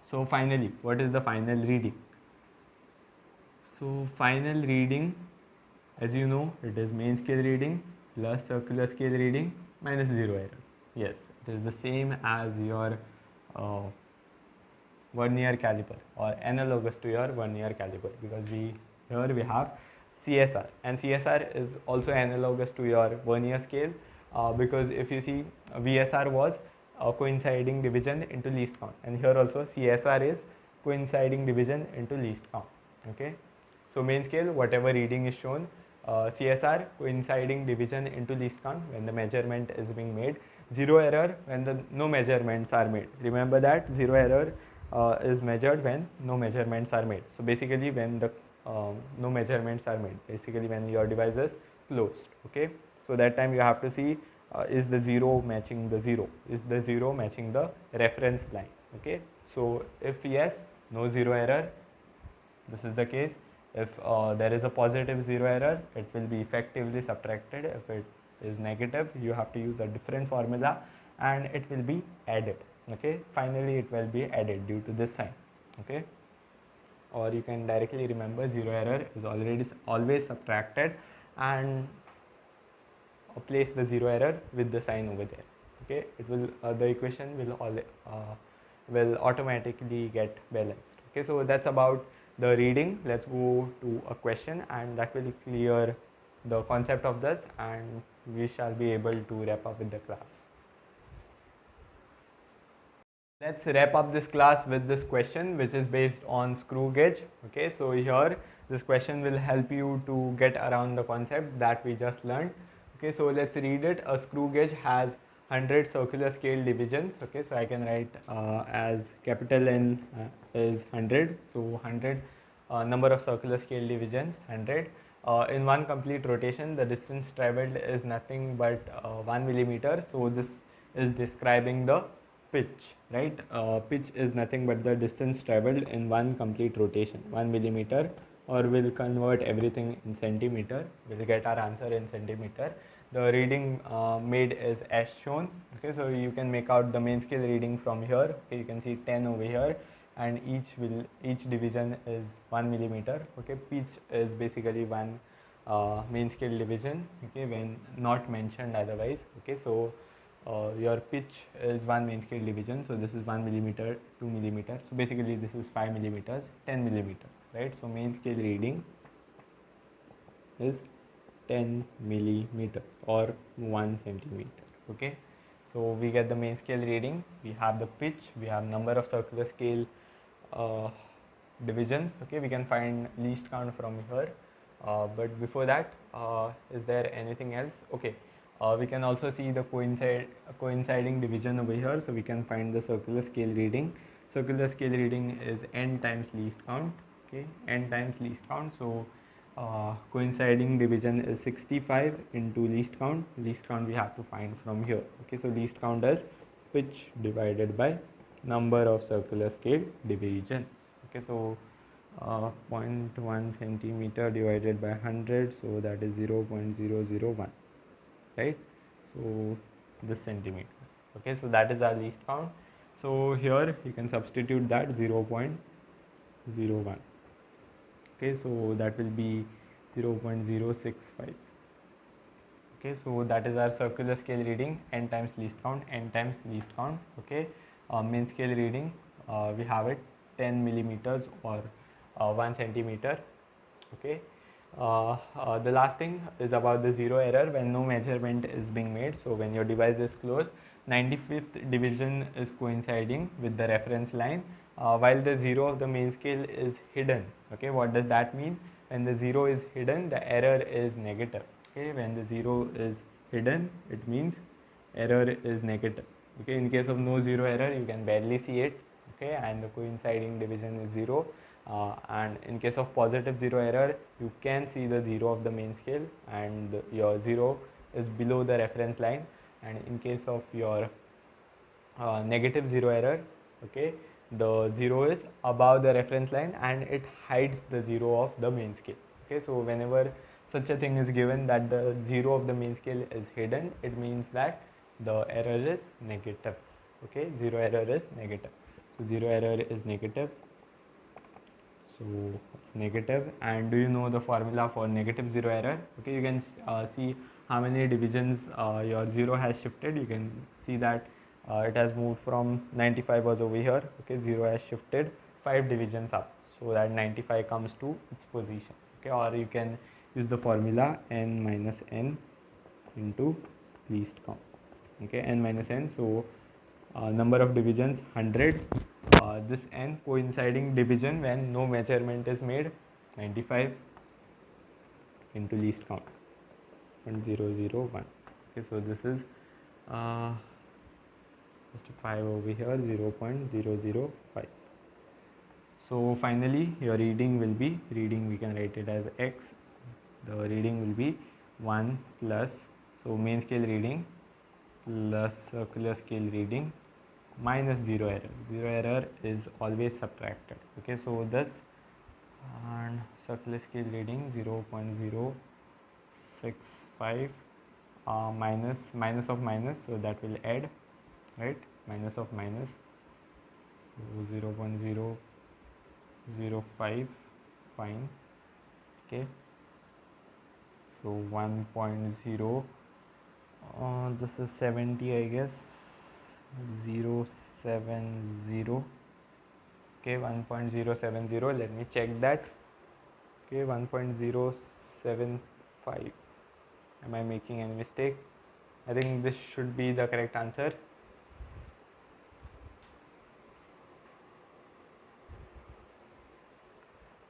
So finally, what is the final reading? So final reading, as you know, it is main scale reading plus circular scale reading minus zero error. Yes, it is the same as your uh, Vernier caliper or analogous to your Vernier caliper, because here we have CSR, and CSR is also analogous to your Vernier scale, because if you see, VSR was coinciding division into least count, and here also CSR is coinciding division into least count. Okay, so main scale, whatever reading is shown, CSR coinciding division into least count when the measurement is being made, zero error when the no measurements are made. Remember that zero error is measured when no measurements are made. So basically when the no measurements are made, basically when your device is closed. Okay, so that time you have to see, is the zero matching the zero, is the zero matching the reference line. Okay, so if yes, no zero error, this is the case. If there is a positive zero error, it will be effectively subtracted. If it is negative, you have to use a different formula and it will be added. Okay, finally it will be added due to this sign. Okay, or you can directly remember zero error is always subtracted, and place the zero error with the sign over there. Okay, it will the equation will automatically get balanced. Okay, so that's about the reading. Let's go to a question, and that will clear the concept of this, and we shall be able to wrap up with the class. Let's wrap up this class with this question, which is based on screw gauge. Okay, so here this question will help you to get around the concept that we just learned. Okay, so let's read it. A screw gauge has 100 circular scale divisions. Okay, so I can write as capital N is 100. So 100 number of circular scale divisions, 100. In one complete rotation, the distance traveled is nothing but 1 millimeter. So this is describing the pitch, right? Pitch is nothing but the distance traveled in one complete rotation, 1 millimeter, or we'll convert everything in centimeter. We'll get our answer in centimeter. The reading made is as shown. Okay, so you can make out the main scale reading from here. Okay, you can see 10 over here, and each division is 1 millimeter. Okay, pitch is basically one main scale division. Okay, when not mentioned otherwise. Okay, so your pitch is one main scale division, so this is 1 millimeter, 2 millimeter, so basically this is 5 millimeters, 10 millimeters, right? So main scale reading is 10 millimeters or 1 centimeter. Okay, so we get the main scale reading, we have the pitch, we have number of circular scale divisions. Okay, we can find least count from here, but before that, is there anything else? Okay, we can also see the coinciding division over here, so we can find the circular scale reading. Circular scale reading is n times least count. Okay, n times least count, so coinciding division is 65 into least count. Least count we have to find from here. Okay, so least count is pitch divided by number of circular scale divisions. Okay, so 0.1 centimeter divided by 100, so that is 0.001, right? So this centimeters. Okay, so that is our least count. So here you can substitute that 0.01. Okay, so that will be 0.065. Okay, so that is our circular scale reading, n times least count, n times least count. Okay, main scale reading, we have it 10 millimeters or 1 centimeter. Okay, the last thing is about the zero error when no measurement is being made. So when your device is closed, 95th division is coinciding with the reference line, while the zero of the main scale is hidden. Okay, what does that mean? When the zero is hidden, the error is negative. Okay, when the zero is hidden, it means error is negative. Okay, in case of no zero error, you can barely see it. Okay, and the coinciding division is 0. And in case of positive zero error, you can see the zero of the main scale, and your zero is below the reference line. And in case of your negative zero error, okay, the zero is above the reference line and it hides the zero of the main scale. Okay, so whenever such a thing is given that the zero of the main scale is hidden, it means that the error is negative. Okay, zero error is negative. So 0 error is negative. So it's negative. And do you know the formula for negative 0 error? Okay, you can see how many divisions your 0 has shifted. You can see that it has moved from 95 was over here. Okay, 0 has shifted 5 divisions up, so that 95 comes to its position. Okay, or you can use the formula n minus n into least count. Okay, n minus n. So number of divisions 100. This n coinciding division when no measurement is made, 95 into least count 0.001. Okay, so this is just 5 over here, 0.005. So finally your reading will be, reading we can write it as x. The reading will be 1 plus, so main scale reading plus circular scale reading minus 0 error. 0 error is always subtracted. Okay, so this and circular scale reading 0.065 minus of minus, so that will add, right, minus of minus, so 0.005, fine. Okay, so 1.0, this is 70, I guess, 070. Okay, 1.070, let me check that. Okay, 1.075. Am I making any mistake? I think this should be the correct answer.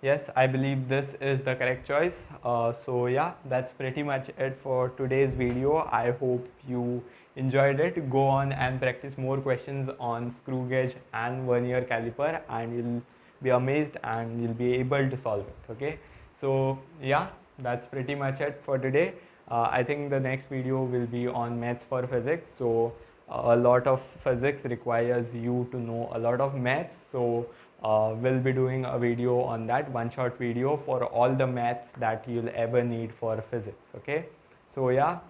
Yes, I believe this is the correct choice. So yeah, that's pretty much it for today's video. I hope you enjoyed it. Go on and practice more questions on screw gauge and vernier caliper, and you'll be amazed and you'll be able to solve it. Okay, so yeah, that's pretty much it for today. I think the next video will be on maths for physics. So a lot of physics requires you to know a lot of maths. So we'll be doing a video on that, one shot video for all the maths that you'll ever need for physics. Okay, so yeah,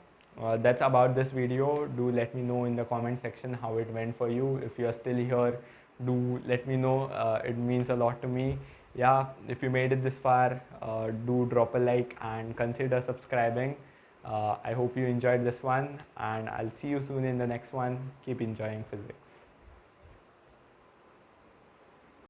that's about this video. Do let me know in the comment section how it went for you. If you are still here, do let me know. It means a lot to me. Yeah, if you made it this far, do drop a like and consider subscribing. I hope you enjoyed this one, and I'll see you soon in the next one. Keep enjoying physics.